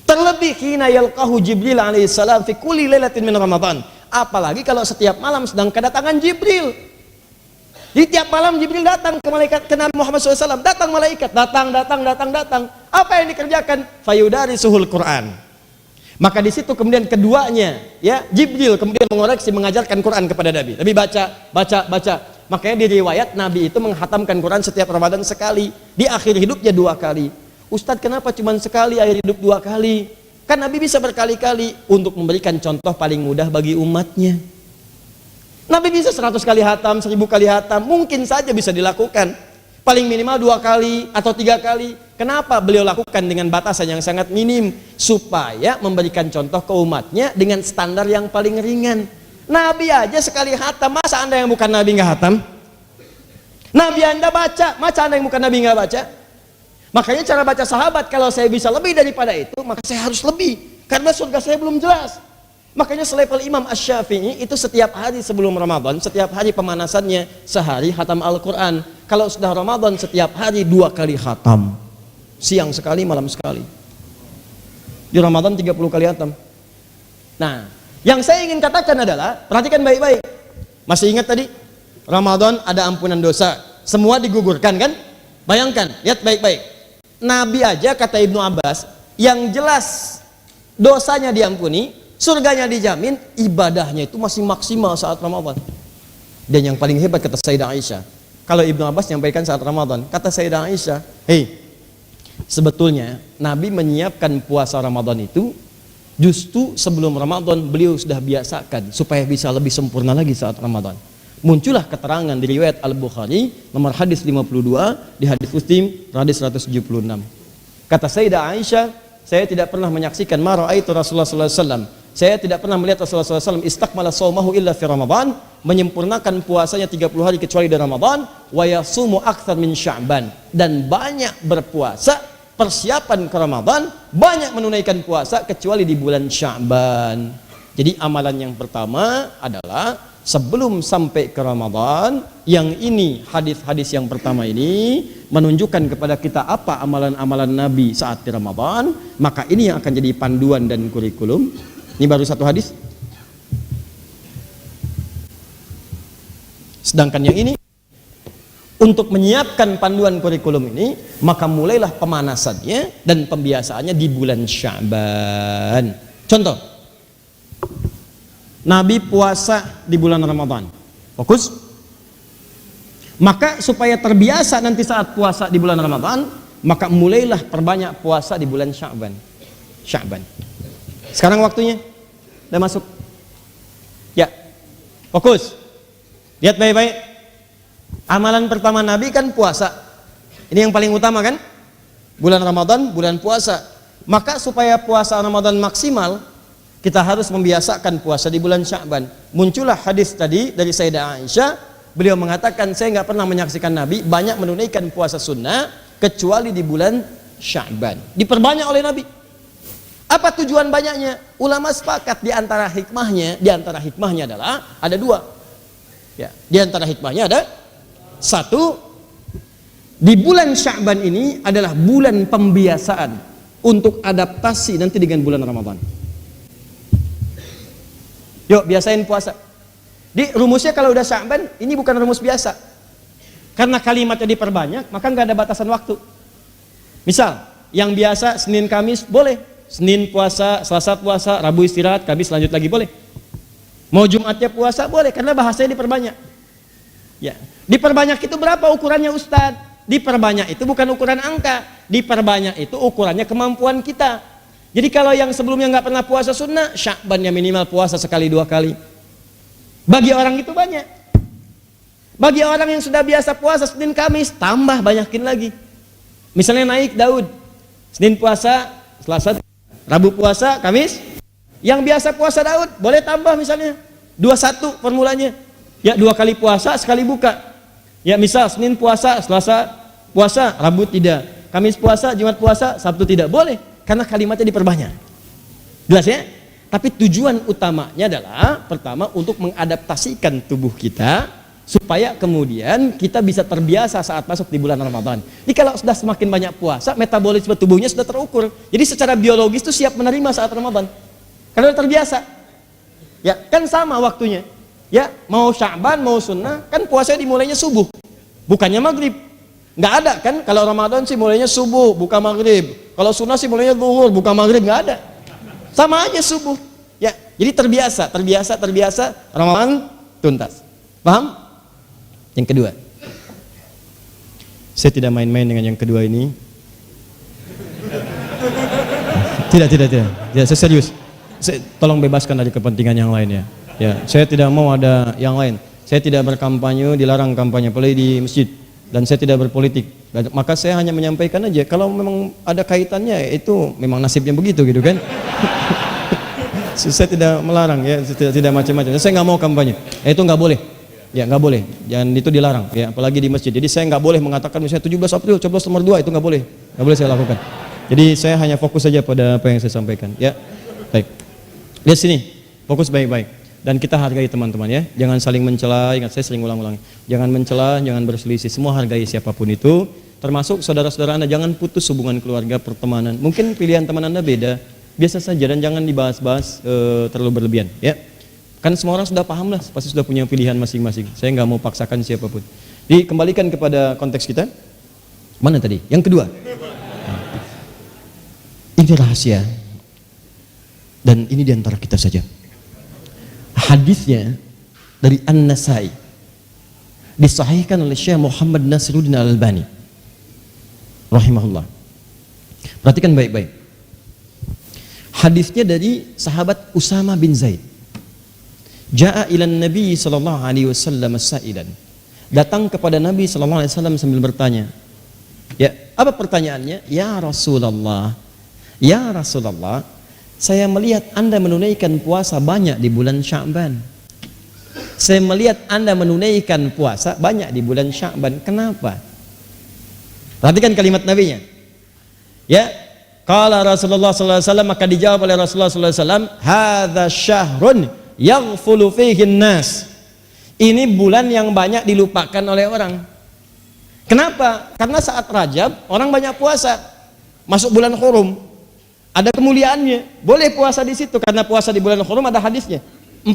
A: Terlebih hina yalqahu Jibril alaihissalam fi kulli lailatin min Ramadan. Apalagi kalau setiap malam sedang kedatangan Jibril. Di tiap malam Jibril datang ke malaikat, ke Nabi Muhammad SAW, datang malaikat, datang. Apa yang dikerjakan? Fayudari suhul Quran. Maka di situ kemudian keduanya, ya Jibril kemudian mengoreksi, mengajarkan Quran kepada Nabi. Nabi baca. Makanya di riwayat Nabi itu menghatamkan Quran setiap Ramadan sekali. Di akhir hidupnya 2 kali. Ustadz, kenapa cuma sekali akhir hidup 2 kali? Kan Nabi bisa berkali-kali untuk memberikan contoh paling mudah bagi umatnya. Nabi bisa 100 kali hatam, 1000 kali hatam, mungkin saja bisa dilakukan. Paling minimal 2 kali atau 3 kali. Kenapa beliau lakukan dengan batasan yang sangat minim? Supaya memberikan contoh ke umatnya dengan standar yang paling ringan. Nabi aja sekali hatam, masa Anda yang bukan Nabi nggak hatam? Nabi Anda baca, masa Anda yang bukan Nabi nggak baca? Makanya cara baca sahabat, kalau saya bisa lebih daripada itu, maka saya harus lebih. Karena surga saya belum jelas. Makanya selevel Imam Asy-Syafi'i itu setiap hari sebelum Ramadan, setiap hari pemanasannya sehari khatam Al-Quran. Kalau sudah Ramadan setiap hari 2 kali khatam, siang sekali, malam sekali. Di Ramadan 30 kali khatam. Nah, yang saya ingin katakan adalah, perhatikan baik-baik. Masih ingat tadi? Ramadan ada ampunan dosa, semua digugurkan kan? Bayangkan, lihat baik-baik. Nabi aja kata Ibnu Abbas, yang jelas dosanya diampuni, surganya dijamin, ibadahnya itu masih maksimal saat Ramadan. Dan yang paling hebat kata Sayyidah Aisyah, kalau Ibnu Abbas nyampaikan saat Ramadan, kata Sayyidah Aisyah, sebetulnya Nabi menyiapkan puasa Ramadan itu justru sebelum Ramadan beliau sudah biasakan supaya bisa lebih sempurna lagi saat Ramadan. Muncullah keterangan di riwayat Al-Bukhari nomor hadis 52, di hadis Muslim hadis 176. Kata Sayyidah Aisyah, saya tidak pernah menyaksikan ma raaitu Rasulullah sallallahu alaihi wasallam. Saya tidak pernah melihat Rasulullah SAW istakmala saumahu illa fi Ramadan, menyempurnakan puasanya 30 hari kecuali di Ramadan, wa yasumu akthar min Sya'ban, dan banyak berpuasa persiapan ke Ramadan, banyak menunaikan puasa kecuali di bulan Sya'ban. Jadi amalan yang pertama adalah sebelum sampai ke Ramadan, yang ini hadis-hadis yang pertama ini menunjukkan kepada kita apa amalan-amalan Nabi saat di Ramadan, maka ini yang akan jadi panduan dan kurikulum. Ini baru 1 hadis. Sedangkan yang ini untuk menyiapkan panduan kurikulum ini, maka mulailah pemanasannya dan pembiasaannya di bulan Sya'ban. Contoh, Nabi puasa di bulan Ramadan. Fokus. Maka supaya terbiasa nanti saat puasa di bulan Ramadan, maka mulailah perbanyak puasa di bulan Sya'ban. Sekarang waktunya udah masuk. Ya, fokus. Lihat baik-baik. Amalan pertama Nabi kan puasa. Ini yang paling utama kan? Bulan Ramadan, bulan puasa. Maka supaya puasa Ramadan maksimal, kita harus membiasakan puasa di bulan Sya'ban. Muncullah hadis tadi dari Sayyidah Aisyah. Beliau mengatakan, saya nggak pernah menyaksikan Nabi banyak menunaikan puasa sunnah kecuali di bulan Sya'ban. Diperbanyak oleh Nabi.
B: Apa tujuan banyaknya? Ulama sepakat di antara hikmahnya adalah ada dua. Ya, di antara hikmahnya ada satu, di bulan Sya'ban ini adalah bulan pembiasaan untuk adaptasi nanti dengan bulan Ramadan. Yuk biasain puasa. Di rumusnya kalau udah Sya'ban ini bukan rumus biasa. Karena kalimatnya diperbanyak, maka nggak ada batasan waktu. Misal, yang biasa Senin Kamis boleh. Senin puasa, Selasa puasa, Rabu istirahat, Kamis lanjut lagi boleh. Mau Jumatnya puasa boleh, karena bahasanya diperbanyak. Ya, diperbanyak itu berapa ukurannya Ustadz? Diperbanyak itu bukan ukuran angka, diperbanyak itu ukurannya kemampuan kita. Jadi kalau yang sebelumnya nggak pernah puasa sunnah, Sya'ban ya minimal puasa sekali 2 kali. Bagi orang itu banyak. Bagi orang yang sudah biasa puasa Senin Kamis, tambah banyakin lagi. Misalnya naik Daud, Senin puasa, Selasa, Rabu puasa, Kamis. Yang biasa puasa Daud boleh tambah misalnya 21 formulanya. Ya 2 kali puasa, sekali buka. Ya misal Senin puasa, Selasa puasa, Rabu tidak. Kamis puasa, Jumat puasa, Sabtu tidak. Boleh, karena kalimatnya diperbanyak. Jelas ya? Tapi tujuan utamanya adalah pertama untuk mengadaptasikan tubuh kita supaya kemudian kita bisa terbiasa saat masuk di bulan Ramadan. Jadi kalau sudah semakin banyak puasa, metabolisme tubuhnya sudah terukur. Jadi secara biologis itu siap menerima saat Ramadan. Karena sudah terbiasa. Ya, kan sama waktunya. Ya, mau Sya'ban, mau sunnah, kan puasanya dimulainya subuh. Bukannya maghrib. Nggak ada kan, kalau Ramadan sih mulainya subuh, buka maghrib. Kalau sunnah sih mulainya zuhur, buka maghrib, nggak ada. Sama aja subuh. Ya, jadi terbiasa, Ramadan tuntas. Paham? Yang kedua, saya tidak main-main dengan yang kedua ini. Tidak, saya serius. Tolong bebaskan dari kepentingan yang lain ya. Ya, saya tidak mau ada yang lain. Saya tidak berkampanye, dilarang kampanye, apalagi di masjid. Dan saya tidak berpolitik. Maka saya hanya menyampaikan aja. Kalau memang ada kaitannya, itu memang nasibnya begitu gitu kan. Saya tidak melarang ya, tidak macam-macam. Saya nggak mau kampanye. Itu nggak boleh. Ya nggak boleh, dan itu dilarang ya, apalagi di masjid. Jadi saya nggak boleh mengatakan misalnya 17 April coblos nomor 2, itu nggak boleh saya lakukan. Jadi saya hanya fokus saja pada apa yang saya sampaikan ya. Baik, lihat sini, fokus baik-baik, dan kita hargai teman-teman ya, jangan saling mencela. Ingat, saya sering ulang-ulang, jangan mencela, jangan berselisih, semua hargai siapapun itu, termasuk saudara-saudara Anda. Jangan putus hubungan keluarga, pertemanan. Mungkin pilihan teman Anda beda, biasa saja, dan jangan dibahas-bahas terlalu berlebihan ya. Kan semua orang sudah paham lah, pasti sudah punya pilihan masing-masing. Saya nggak mau paksakan siapapun. Dikembalikan kepada konteks kita. Mana tadi? Yang kedua. Ini rahasia. Dan ini diantara kita saja. Hadisnya dari An-Nasai. Disahihkan oleh Syekh Muhammad Nasiruddin Al-Albani. Rahimahullah. Perhatikan baik-baik. Hadisnya dari sahabat Usama bin Zaid. Ja'a ilan Nabi sallallahu alaihi wasallam as-sa'ilan. Datang kepada Nabi sallallahu alaihi wasallam sambil bertanya. Ya, apa pertanyaannya? Ya Rasulullah, saya melihat Anda menunaikan puasa banyak di bulan Sya'ban. Saya melihat Anda menunaikan puasa banyak di bulan Sya'ban. Kenapa? Perhatikan kalimat Nabinya. Ya, qala Rasulullah sallallahu alaihi wasallam, maka dijawab oleh Rasulullah sallallahu alaihi wasallam, hadza syahrun yaghfulu fihi nas. Ini bulan yang banyak dilupakan oleh orang. Kenapa? Karena saat Rajab orang banyak puasa. Masuk bulan Hurum, ada kemuliaannya. Boleh puasa di situ karena puasa di bulan Hurum ada hadisnya. 4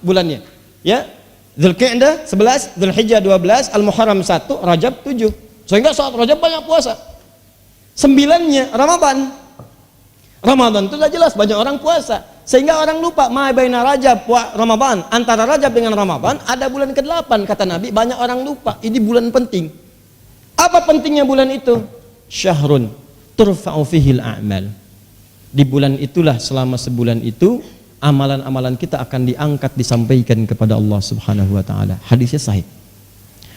B: bulannya. Ya. Dzulqa'dah 11, Dzulhijjah 12, Al-Muharram 1, Rajab 7. Sehingga saat Rajab banyak puasa. 9-nya Ramadan. Ramadan itu sudah jelas banyak orang puasa. Sehingga orang lupa ma baina Rajab wa Ramadan, antara Rajab dengan Ramadan ada bulan ke-8 kata Nabi. Banyak orang lupa, ini bulan penting. Apa pentingnya bulan itu? Syahrun turfa'u fihil a'mal. Di bulan itulah, selama sebulan itu amalan-amalan kita akan diangkat, disampaikan kepada Allah Subhanahu wa taala. Hadisnya sahih.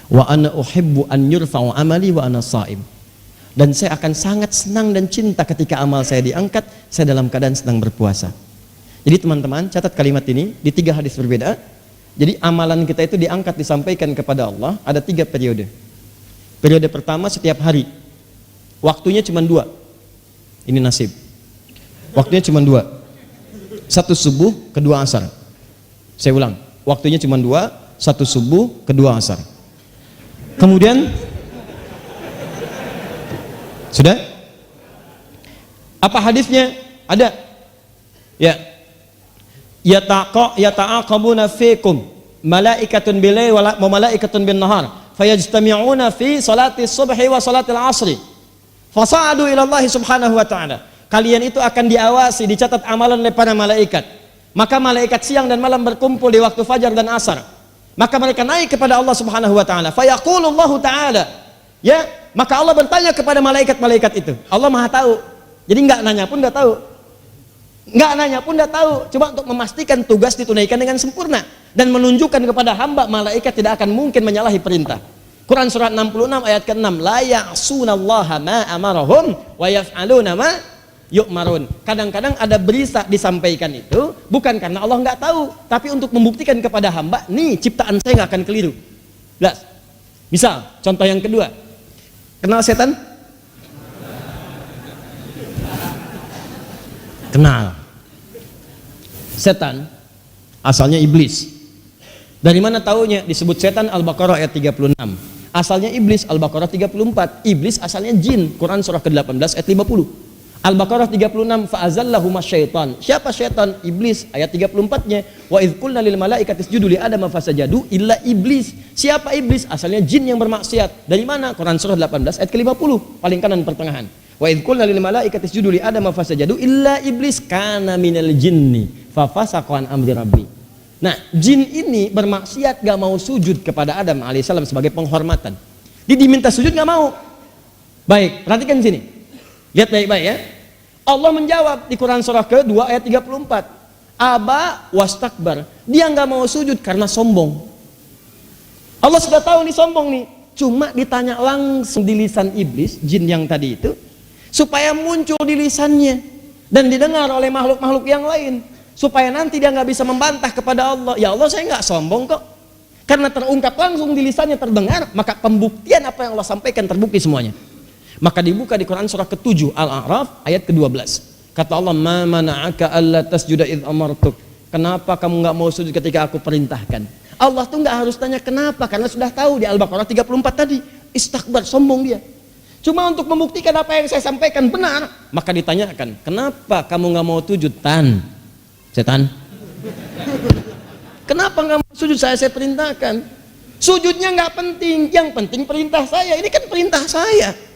B: Wa ana uhibbu an yurfa'u amali wa ana sha'im. Dan saya akan sangat senang dan cinta ketika amal saya diangkat, saya dalam keadaan sedang berpuasa. Jadi teman-teman, catat kalimat ini di 3 hadis berbeda. Jadi amalan kita itu diangkat, disampaikan kepada Allah ada 3 periode. Periode pertama setiap hari, waktunya cuma 2. Ini nasib. Waktunya cuma dua. Satu subuh, kedua asar. Saya ulang, waktunya cuma dua, satu subuh, kedua asar. Kemudian, sudah? Apa hadisnya? Ada. Ya. Yata'aqabuna fikum malaikatun bilail wa malaikatun bin nahar fayajtami'una fi salati subhi wa salati al-asri fasa'adu ila Allah subhanahu wa ta'ala. Kalian itu akan diawasi, dicatat amalan oleh para malaikat. Maka malaikat siang dan malam berkumpul di waktu fajar dan asar. Maka mereka naik kepada Allah subhanahu wa ta'ala. Fayaqulullahu ta'ala, ya, maka Allah bertanya kepada malaikat-malaikat itu. Allah maha tahu, jadi nggak nanya pun udah tahu. Nggak nanya pun udah tahu. Cuma untuk memastikan tugas ditunaikan dengan sempurna dan menunjukkan kepada hamba, malaikat tidak akan mungkin menyalahi perintah. Quran surat 66 ayat ke-6, la ya'sunallaha ma amarahum wa yaf'aluna ma yu'marun. Kadang-kadang ada berita disampaikan itu bukan karena Allah nggak tahu, tapi untuk membuktikan kepada hamba, nih ciptaan saya nggak akan keliru. Jelas. Misal, contoh yang kedua, kenal setan? Kenal. Setan asalnya iblis. Dari mana taunya? Disebut setan Al-Baqarah ayat 36. Asalnya iblis, Al-Baqarah 34. Iblis asalnya jin, Quran surah ke-18 ayat 50. Al-Baqarah 36, fa'azallahuma syaitan. Siapa syaitan? Iblis. Ayat 34-nya, wa idh qulna lil malaikati isjudu li adama fasajadu illa iblis. Siapa iblis? Asalnya jin yang bermaksiat. Dari mana? Quran surah 18 ayat ke-50, paling kanan pertengahan. Wa idh qulna lil malaikati isjudu li adama fasajadu illa iblis kana minal jinni fa fasaqa an amri rabbi. Nah, jin ini bermaksiat, gak mau sujud kepada Adam alaihissalam sebagai penghormatan. Dia diminta sujud gak mau. Baik, perhatikan sini. Lihat baik-baik ya. Allah menjawab di Quran surah ke-2 ayat 34. Aba wastakbar. Dia nggak mau sujud karena sombong. Allah sudah tahu nih sombong nih. Cuma ditanya langsung di lisan iblis, jin yang tadi itu, supaya muncul di lisannya dan didengar oleh makhluk-makhluk yang lain, supaya nanti dia nggak bisa membantah kepada Allah. Ya Allah, saya nggak sombong kok. Karena terungkap langsung di lisannya, terdengar, maka pembuktian apa yang Allah sampaikan terbukti semuanya. Maka dibuka di Quran surah ke-7 Al-A'raf ayat ke-12. Kata Allah, ma mana'aka alla tasjuda idh amartuk. Kenapa kamu nggak mau sujud ketika aku perintahkan? Allah tuh nggak harus tanya kenapa, karena sudah tahu di Al-Baqarah 34 tadi. Istakbar, sombong dia. Cuma untuk membuktikan apa yang saya sampaikan benar, maka ditanyakan, kenapa kamu nggak mau sujud? Setan. Kenapa nggak mau sujud? Saya perintahkan. Sujudnya nggak penting, yang penting perintah saya. Ini kan perintah saya.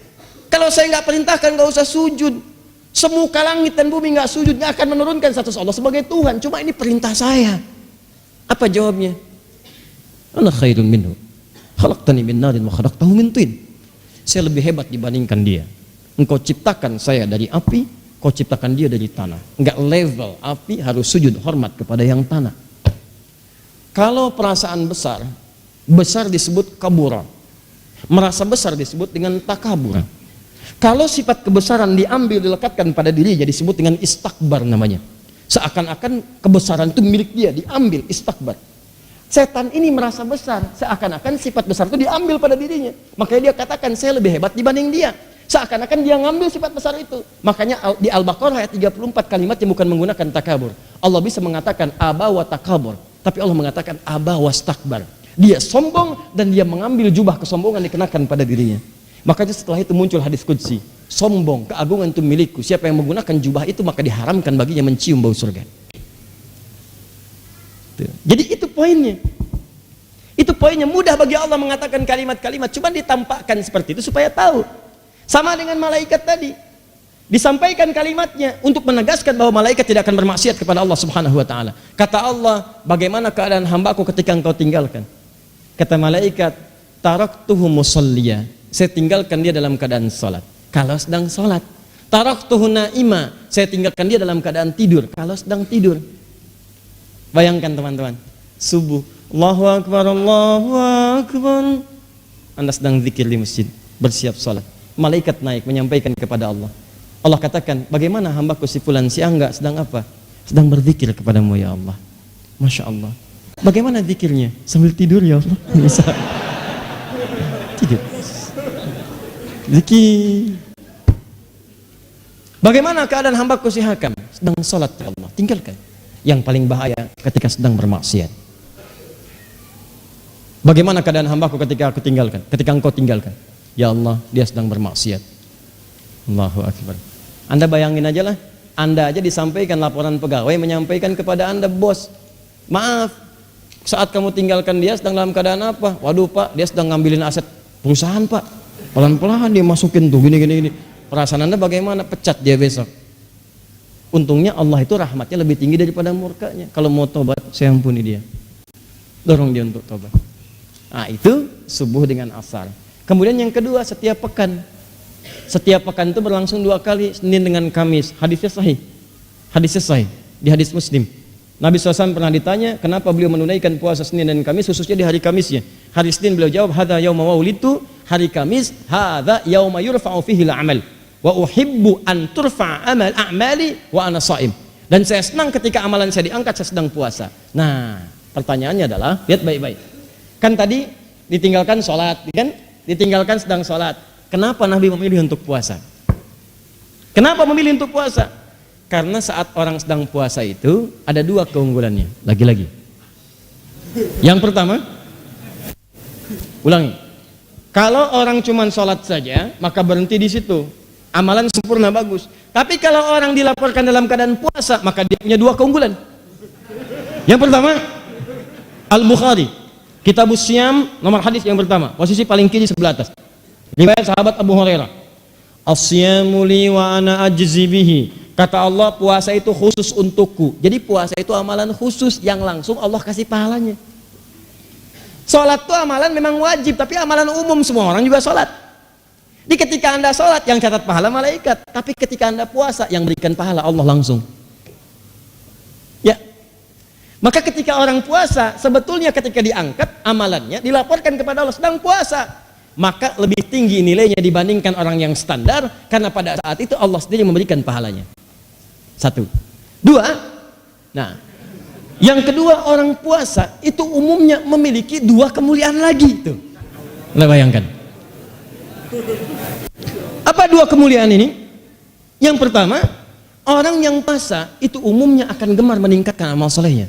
B: Kalau saya nggak perintahkan, nggak usah sujud. Semuka langit dan bumi nggak sujud, nggak akan menurunkan status Allah sebagai Tuhan. Cuma ini perintah saya. Apa jawabnya? Ana khairun minhu. Khalaqtani min narin wa khalaqtahu min tin. Saya lebih hebat dibandingkan dia. Engkau ciptakan saya dari api, kau ciptakan dia dari tanah. Nggak level api, harus sujud hormat kepada yang tanah. Kalau perasaan besar, besar disebut kabura. Merasa besar disebut dengan takabur. Kalau sifat kebesaran diambil, dilekatkan pada diri, jadi disebut dengan istakbar namanya. Seakan-akan kebesaran itu milik dia, diambil, istakbar. Setan ini merasa besar, seakan-akan sifat besar itu diambil pada dirinya. Makanya dia katakan, saya lebih hebat dibanding dia. Seakan-akan dia ngambil sifat besar itu. Makanya di Al-Baqarah ayat 34 kalimatnya bukan menggunakan takabur. Allah bisa mengatakan aba wa takabur, tapi Allah mengatakan aba wastakbar. Dia sombong dan dia mengambil jubah kesombongan dikenakan pada dirinya. Makanya setelah itu muncul hadis qudsi, sombong, keagungan itu milikku. Siapa yang menggunakan jubah itu maka diharamkan baginya mencium bau surga. Jadi itu poinnya. Itu poinnya, mudah bagi Allah mengatakan kalimat-kalimat, cuma ditampakkan seperti itu supaya tahu. Sama dengan malaikat tadi. Disampaikan kalimatnya untuk menegaskan bahwa malaikat tidak akan bermaksiat kepada Allah Subhanahu wa taala. Kata Allah, bagaimana keadaan hambaku ketika engkau tinggalkan? Kata malaikat, taraktuhu musalliya. Saya tinggalkan dia dalam keadaan salat. Kalau sedang salat. Taraktuhu naima. Saya tinggalkan dia dalam keadaan tidur. Kalau sedang tidur. Bayangkan teman-teman, subuh, Allahu Akbar, Allahu Akbar. Anda sedang zikir di masjid, bersiap salat. Malaikat naik menyampaikan kepada Allah. Allah katakan, bagaimana hambaku si fulan si Angga sedang apa? Sedang berzikir kepadamu ya Allah. Masya Allah. Bagaimana zikirnya? Sambil tidur ya Allah. Bisa. Tidur. Zikir. Bagaimana keadaan hambaku si Hakam?
A: sedang sholat ya Allah, tinggalkan. Yang paling bahaya ketika sedang bermaksiat. Bagaimana keadaan hambaku ketika aku tinggalkan? Ketika engkau tinggalkan, ya Allah, dia sedang bermaksiat. Allahu Akbar. Anda bayangin aja lah, Anda aja disampaikan laporan pegawai menyampaikan kepada Anda, bos, maaf, saat kamu tinggalkan dia sedang dalam keadaan apa? Waduh Pak, dia sedang ngambilin aset perusahaan Pak. Pelan-pelan dia masukin tuh gini. Perasaan Anda bagaimana? Pecat dia besok. Untungnya Allah itu rahmatnya lebih tinggi daripada murkanya. Kalau mau tobat, saya ampuni dia. Dorong dia untuk tobat. Nah itu subuh dengan asar. Kemudian yang kedua, setiap pekan. Setiap pekan itu berlangsung 2 kali, Senin dengan Kamis. Hadisnya sahih. Di hadis Muslim. Nabi SAW pernah ditanya, kenapa beliau menunaikan puasa Senin dan Kamis, khususnya di hari Kamisnya. Hari Senin beliau jawab, hadza yauma waulitu. Hari Kamis, hadza yauma yurfa'u fihi al-amal. Wa uhibbu an turfa'a a'mali wa ana sha'im. Dan saya senang ketika amalan saya diangkat, saya sedang puasa. Nah, pertanyaannya adalah, lihat baik-baik. Kan tadi ditinggalkan sholat, kan? Ditinggalkan sedang sholat. Kenapa Nabi memilih untuk puasa? Kenapa memilih untuk puasa? Karena saat orang sedang puasa itu ada 2 keunggulannya. Lagi-lagi. Yang pertama, ulangi. Kalau orang cuma sholat saja, maka berhenti di situ. Amalan sempurna bagus. Tapi kalau orang dilaporkan dalam keadaan puasa, maka dia punya 2 keunggulan. Yang pertama, Al-Bukhari, Kitabus Syam, nomor hadis yang pertama, posisi paling kiri sebelah atas. Riwayat sahabat Abu Hurairah. As-syamu li wa ana ajzi bihi. Kata Allah, puasa itu khusus untukku. Jadi puasa itu amalan khusus yang langsung Allah kasih pahalanya. Sholat itu amalan memang wajib, tapi amalan umum, semua orang juga sholat. Di ketika Anda sholat, yang catat pahala malaikat. Tapi ketika Anda puasa, yang berikan pahala Allah langsung. Ya. Maka ketika orang puasa, sebetulnya ketika diangkat amalannya, dilaporkan kepada Allah sedang puasa, maka lebih tinggi nilainya dibandingkan orang yang standar, karena pada saat itu Allah sendiri memberikan pahalanya. 1. 2. Nah, yang kedua, orang puasa itu umumnya memiliki 2 kemuliaan lagi tuh. Anda bayangkan. Apa 2 kemuliaan ini? Yang pertama, orang yang puasa itu umumnya akan gemar meningkatkan amal solehnya.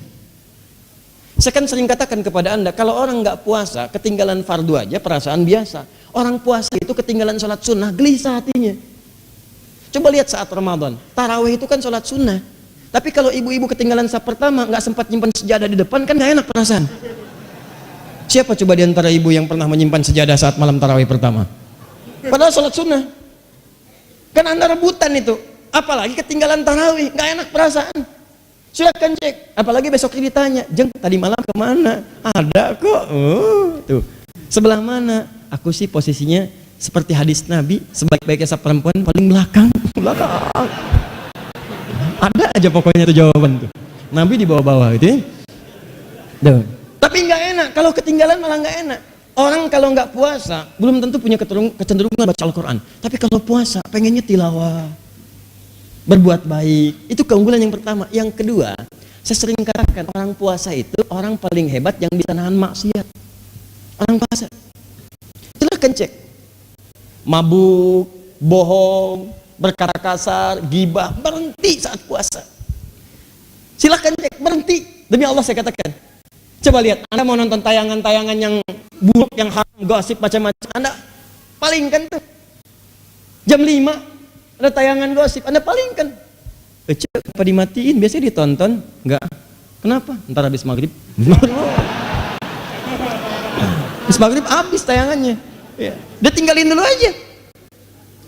A: Saya kan sering katakan kepada Anda, kalau orang nggak puasa, ketinggalan fardu aja perasaan biasa. Orang puasa itu ketinggalan sholat sunnah, gelisah hatinya. Coba lihat saat Ramadan, tarawih itu kan sholat sunnah. Tapi kalau ibu-ibu ketinggalan saf pertama, nggak sempat nyimpan sejadah di depan, kan nggak enak perasaan. Siapa coba di antara ibu yang pernah menyimpan sejadah saat malam tarawih pertama? Padahal sholat sunnah. Kan Anda rebutan itu. Apalagi ketinggalan tarawih, nggak enak perasaan. Silakan cek. Apalagi besok ditanya, Jeng, tadi malam kemana? Ada kok. Tuh. Sebelah mana? Aku sih posisinya seperti hadis Nabi, sebaik-baiknya saf perempuan paling belakang. Ada aja pokoknya tuh jawaban tuh. Nabi di bawah-bawah gitu ya. Tuh. Tapi nggak enak. Kalau ketinggalan malah nggak enak. Orang kalau nggak puasa belum tentu punya kecenderungan baca Al-Quran. Tapi kalau puasa pengennya tilawah, berbuat baik. Itu keunggulan yang pertama. Yang kedua, saya sering katakan orang puasa itu orang paling hebat yang bisa nahan maksiat. Orang puasa. Silahkan cek. Mabuk, bohong, berkata kasar, gibah, berhenti saat puasa. Silahkan cek, berhenti. Demi Allah saya katakan. Coba lihat, Anda mau nonton tayangan-tayangan yang buruk, yang haram, gosip, macam-macam, Anda palingkan tuh. Jam 5 ada tayangan gosip, Anda palingkan. Cek, apa dimatiin? Biasanya ditonton. Enggak. Kenapa? Ntar habis maghrib. Habis maghrib habis tayangannya. Ya. Dia tinggalin dulu aja.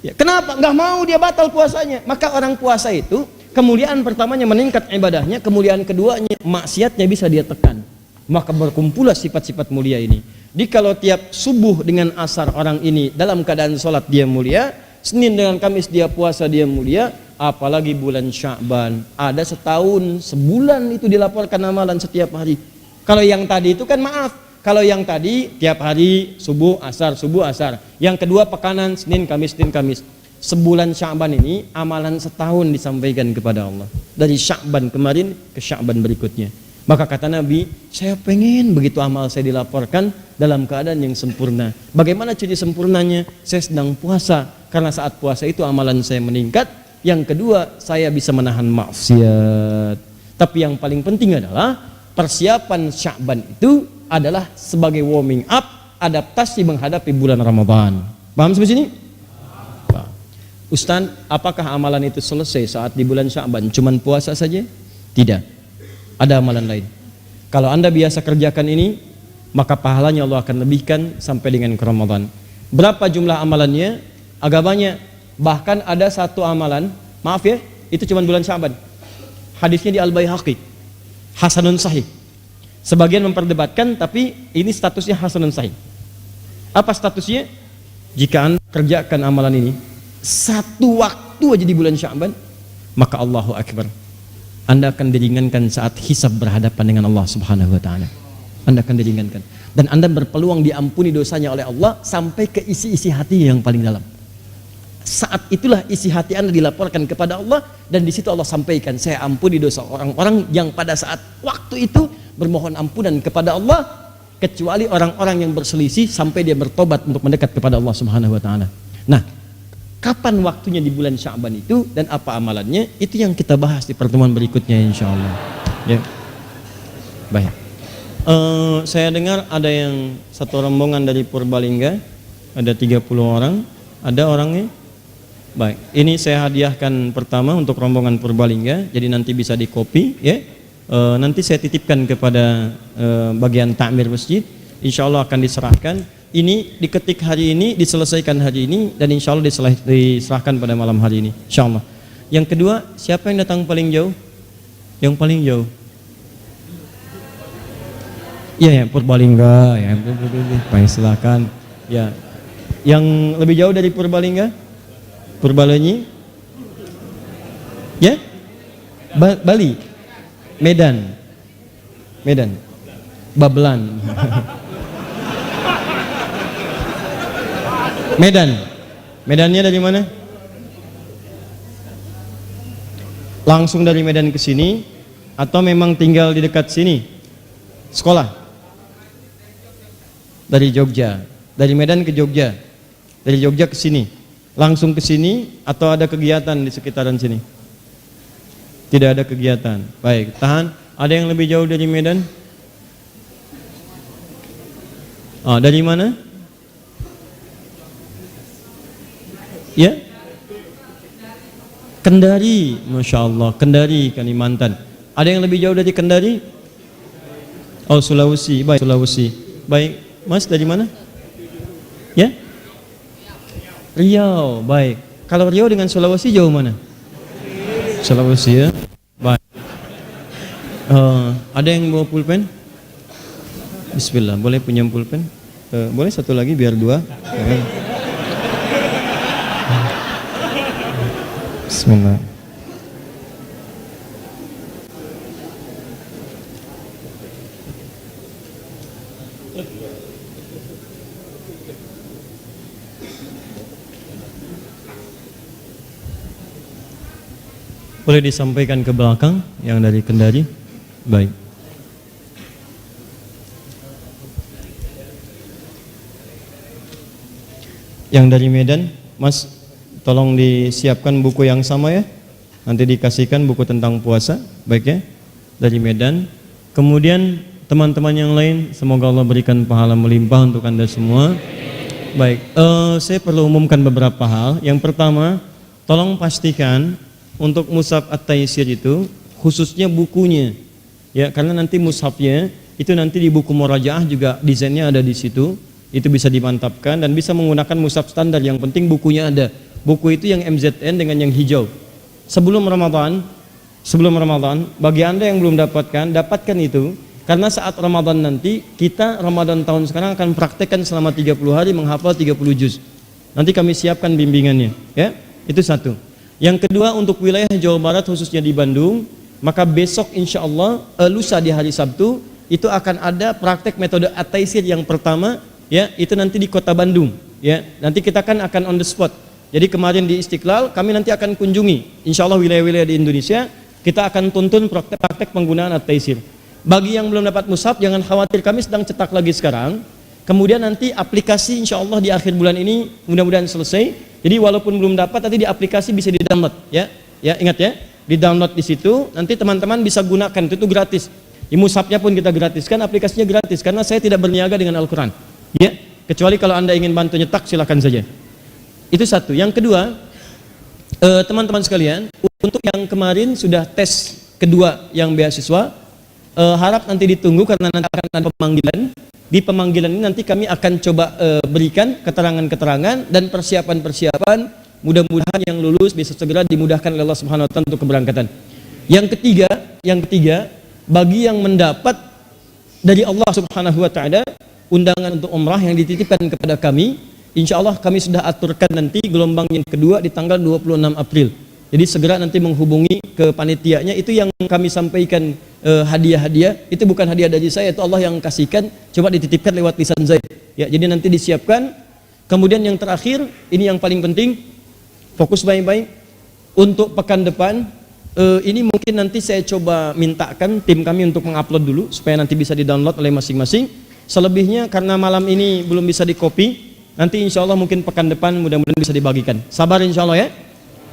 A: Ya. Kenapa? Nggak mau dia batal puasanya. Maka orang puasa itu kemuliaan pertamanya meningkat ibadahnya, kemuliaan keduanya maksiatnya bisa dia tekan. Maka berkumpullah sifat-sifat mulia ini. Jadi kalau tiap subuh dengan asar orang ini dalam keadaan sholat dia mulia, Senin dengan Kamis dia puasa dia mulia, apalagi bulan Sya'ban, ada setahun, sebulan itu dilaporkan amalan setiap hari. Kalau yang tadi itu kan maaf, kalau yang tadi tiap hari subuh asar, yang kedua pekanan Senin Kamis, sebulan Sya'ban ini amalan setahun disampaikan kepada Allah, dari Sya'ban kemarin ke Sya'ban berikutnya. Maka kata Nabi, saya pengen begitu amal saya dilaporkan dalam keadaan yang sempurna. Bagaimana ciri sempurnanya? Saya sedang puasa, karena saat puasa itu amalan saya meningkat.
B: Yang kedua, saya bisa menahan maksiat. Tapi yang paling penting adalah persiapan Sya'ban itu adalah sebagai warming up, adaptasi menghadapi bulan Ramadan. Paham sampai sini? Ustaz, apakah amalan itu selesai saat di bulan Sya'ban? Cuman puasa saja? Tidak. Ada amalan lain. Kalau Anda biasa kerjakan ini, maka pahalanya Allah akan lebihkan sampai dengan ke Ramadan. Berapa jumlah amalannya? Agak banyak. Bahkan ada satu amalan, maaf ya, itu cuma bulan Sya'ban. Hadisnya di Al-Baihaqi, hasanun sahih. Sebagian memperdebatkan, tapi ini statusnya hasanun sahih. Apa statusnya? Jika Anda kerjakan amalan ini satu waktu aja di bulan Sya'ban, maka Allahu Akbar, Anda akan diringankan saat hisab berhadapan dengan Allah Subhanahu wa taala. Anda akan diringankan dan Anda berpeluang diampuni dosanya oleh Allah sampai ke isi-isi hati yang paling dalam. Saat itulah isi hati Anda dilaporkan kepada Allah, dan di situ Allah sampaikan, saya ampuni dosa orang-orang yang pada saat waktu itu bermohon ampunan kepada Allah, kecuali orang-orang yang berselisih sampai dia bertobat untuk mendekat kepada Allah Subhanahu wa taala. Nah, kapan waktunya di bulan Sya'ban itu dan apa amalannya, itu yang kita bahas di pertemuan berikutnya insyaallah. Ya. Baik. Saya dengar ada yang satu rombongan dari Purbalingga, ada 30 orang, ada orangnya. Baik, ini saya hadiahkan pertama untuk rombongan Purbalingga, jadi nanti bisa dikopi ya. Nanti saya titipkan kepada bagian takmir masjid, insya Allah akan diserahkan. Ini diketik hari ini, diselesaikan hari ini, dan insya Allah diserahkan pada malam hari ini, insya Allah. Yang kedua, siapa yang datang paling jauh? Yang paling jauh? Iya ya, Purbalingga ya, baik silakan. Ya, yang lebih jauh dari Purbalingga? Purbalenyi? Ya? Bali? Medan? Medan? Babelan? Medan? Medannya dari mana? Langsung dari Medan ke sini atau memang tinggal di dekat sini? Sekolah? Dari Jogja. Dari Medan ke Jogja. Dari Jogja ke sini. Langsung ke sini atau ada kegiatan di sekitaran sini? Tidak ada kegiatan. Baik, tahan. Ada yang lebih jauh dari Medan? Dari mana? Ya? Kendari, Masya Allah, Kendari, Kalimantan. Ada yang lebih jauh dari Kendari? Oh, Sulawesi. Baik, Sulawesi. Baik, Mas dari mana? Ya? Riau, baik. Kalau Riau dengan Sulawesi jauh mana? Sulawesi ya. Baik. Ada yang bawa pulpen? Bismillah, boleh punya pulpen? Boleh satu lagi biar dua. Bismillah. Boleh disampaikan ke belakang yang dari Kendari? Baik. Yang dari Medan, Mas, tolong disiapkan buku yang sama ya. Nanti dikasihkan buku tentang puasa, baik ya. Dari Medan. Kemudian teman-teman yang lain, semoga Allah berikan pahala melimpah untuk Anda semua. Baik, saya perlu umumkan beberapa hal. Yang pertama, tolong pastikan untuk mushaf At-Taisir itu khususnya bukunya ya, karena nanti mushafnya itu nanti di buku murajaah juga desainnya ada di situ, itu bisa dimantapkan dan bisa menggunakan mushaf standar, yang penting bukunya ada. Buku itu yang MZN dengan yang hijau. Sebelum Ramadan, bagi Anda yang belum dapatkan itu, karena saat Ramadan nanti kita Ramadan tahun sekarang akan praktekkan selama 30 hari menghafal 30 juz. Nanti kami siapkan bimbingannya ya. Itu satu. Yang kedua, untuk wilayah Jawa Barat khususnya di Bandung, maka besok insya Allah lusa di hari Sabtu itu akan ada praktek metode At-Taisir yang pertama ya, itu nanti di kota Bandung ya. Nanti kita akan on the spot. Jadi kemarin di Istiqlal kami nanti akan kunjungi insya Allah wilayah-wilayah di Indonesia, kita akan tuntun praktek penggunaan At-Taisir. Bagi yang belum dapat mushaf jangan khawatir, kami sedang cetak lagi sekarang. Kemudian nanti aplikasi insya Allah di akhir bulan ini mudah-mudahan selesai. Jadi walaupun belum dapat, nanti di aplikasi bisa di-download ya. Ya, ingat ya, di-download di situ, nanti teman-teman bisa gunakan, itu gratis. Di mushafnya pun kita gratiskan, aplikasinya gratis karena saya tidak berniaga dengan Al-Qur'an. Ya, kecuali kalau Anda ingin bantu nyetak silakan saja. Itu satu. Yang kedua, teman-teman sekalian, untuk yang kemarin sudah tes kedua yang beasiswa, harap nanti ditunggu karena nanti akan ada pemanggilan. Di pemanggilan ini nanti kami akan coba berikan keterangan-keterangan dan persiapan-persiapan. Mudah-mudahan yang lulus bisa segera dimudahkan oleh Allah Subhanahu wa taala untuk keberangkatan. Yang ketiga, bagi yang mendapat dari Allah Subhanahu wa taala undangan untuk umrah yang dititipkan kepada kami, insya Allah kami sudah aturkan nanti gelombang yang kedua di tanggal 26 April. Jadi segera nanti menghubungi ke panitianya. Itu yang kami sampaikan, hadiah-hadiah itu bukan hadiah dari saya, itu Allah yang kasihkan, coba dititipkan lewat lisan saya ya. Jadi nanti disiapkan. Kemudian yang terakhir, ini yang paling penting, fokus baik-baik untuk pekan depan. Ini mungkin nanti saya coba mintakan tim kami untuk mengupload dulu supaya nanti bisa di-download oleh masing-masing. Selebihnya karena malam ini belum bisa di-copy, nanti insya Allah mungkin pekan depan mudah-mudahan bisa dibagikan. Sabar insya Allah ya.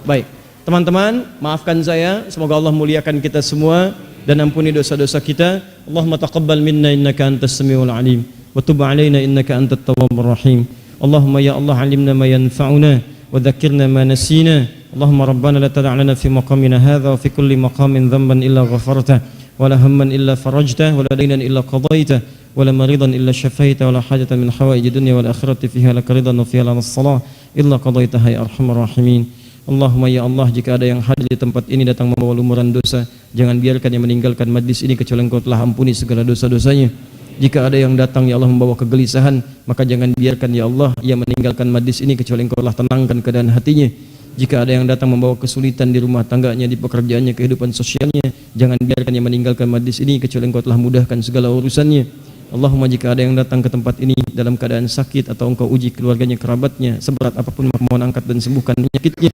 B: Baik, teman-teman, maafkan saya, semoga Allah muliakan kita semua dan ampuni dosa-dosa kita. Allahumma taqabbal minna innaka antas samiul alim wa tub alaina innaka antat tawwabur rahim. Allahumma ya Allah alimna ma yanfa'una wa dhakkirna ma nasina. Allahumma rabbana la tada' lana fi maqamina hadha wa fi kulli maqamin dhanban illa ghafartah wa la hamman illa farajtah wa la daynan illa qadaitah wa la maridan illa syafaitah wa la hajatan min hawaiji dunya wal akhirati fiha laka ridan wa fiha lana salah illa qadaitaha ya arhamar rahimin. Allahumma ya Allah, jika ada yang hadir di tempat ini datang membawa lumuran dosa, jangan biarkan yang meninggalkan majlis ini kecuali Engkau telah ampuni segala dosa-dosanya. Jika ada yang datang ya Allah membawa kegelisahan, maka jangan biarkan ya Allah ia meninggalkan majlis ini kecuali Engkau telah tenangkan keadaan hatinya. Jika ada yang datang membawa kesulitan di rumah tangganya, di pekerjaannya, kehidupan sosialnya, jangan biarkan ia meninggalkan majlis ini kecuali Engkau telah mudahkan segala urusannya. Allahumma, jika ada yang datang ke tempat ini dalam keadaan sakit atau Engkau uji keluarganya, kerabatnya, seberat apapun maka mohon angkat dan sembuhkan penyakitnya.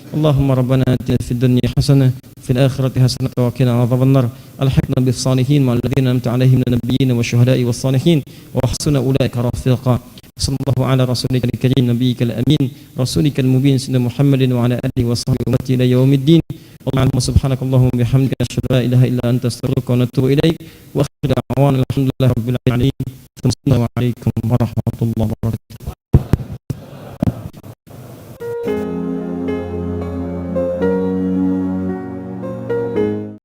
B: Allahumma rabbana atina fid dunya hasanah fil akhirati hasanah wa qina adzabannar. Alhiqna bis salihin ma'al ladzina an'amta 'alaihim minal nabiyyin wasyuhada'i was salihin wa hasuna ulaika rafiqa. Sallallahu ala rasulika al-karim nabiyyikal amin rasulikal mubin sayyidina Muhammadin wa ala alihi wa sahbihi ummati ila yaumiddin. Allahumma subhanakallahumma bihamdika asyhadu an la ilaha illa anta astaghfiruka wa atubu ilaik. Wa akhiru da'wana alhamdulillahi rabbil alamin. Assalamu alaikum warahmatullahi wabarakatuh.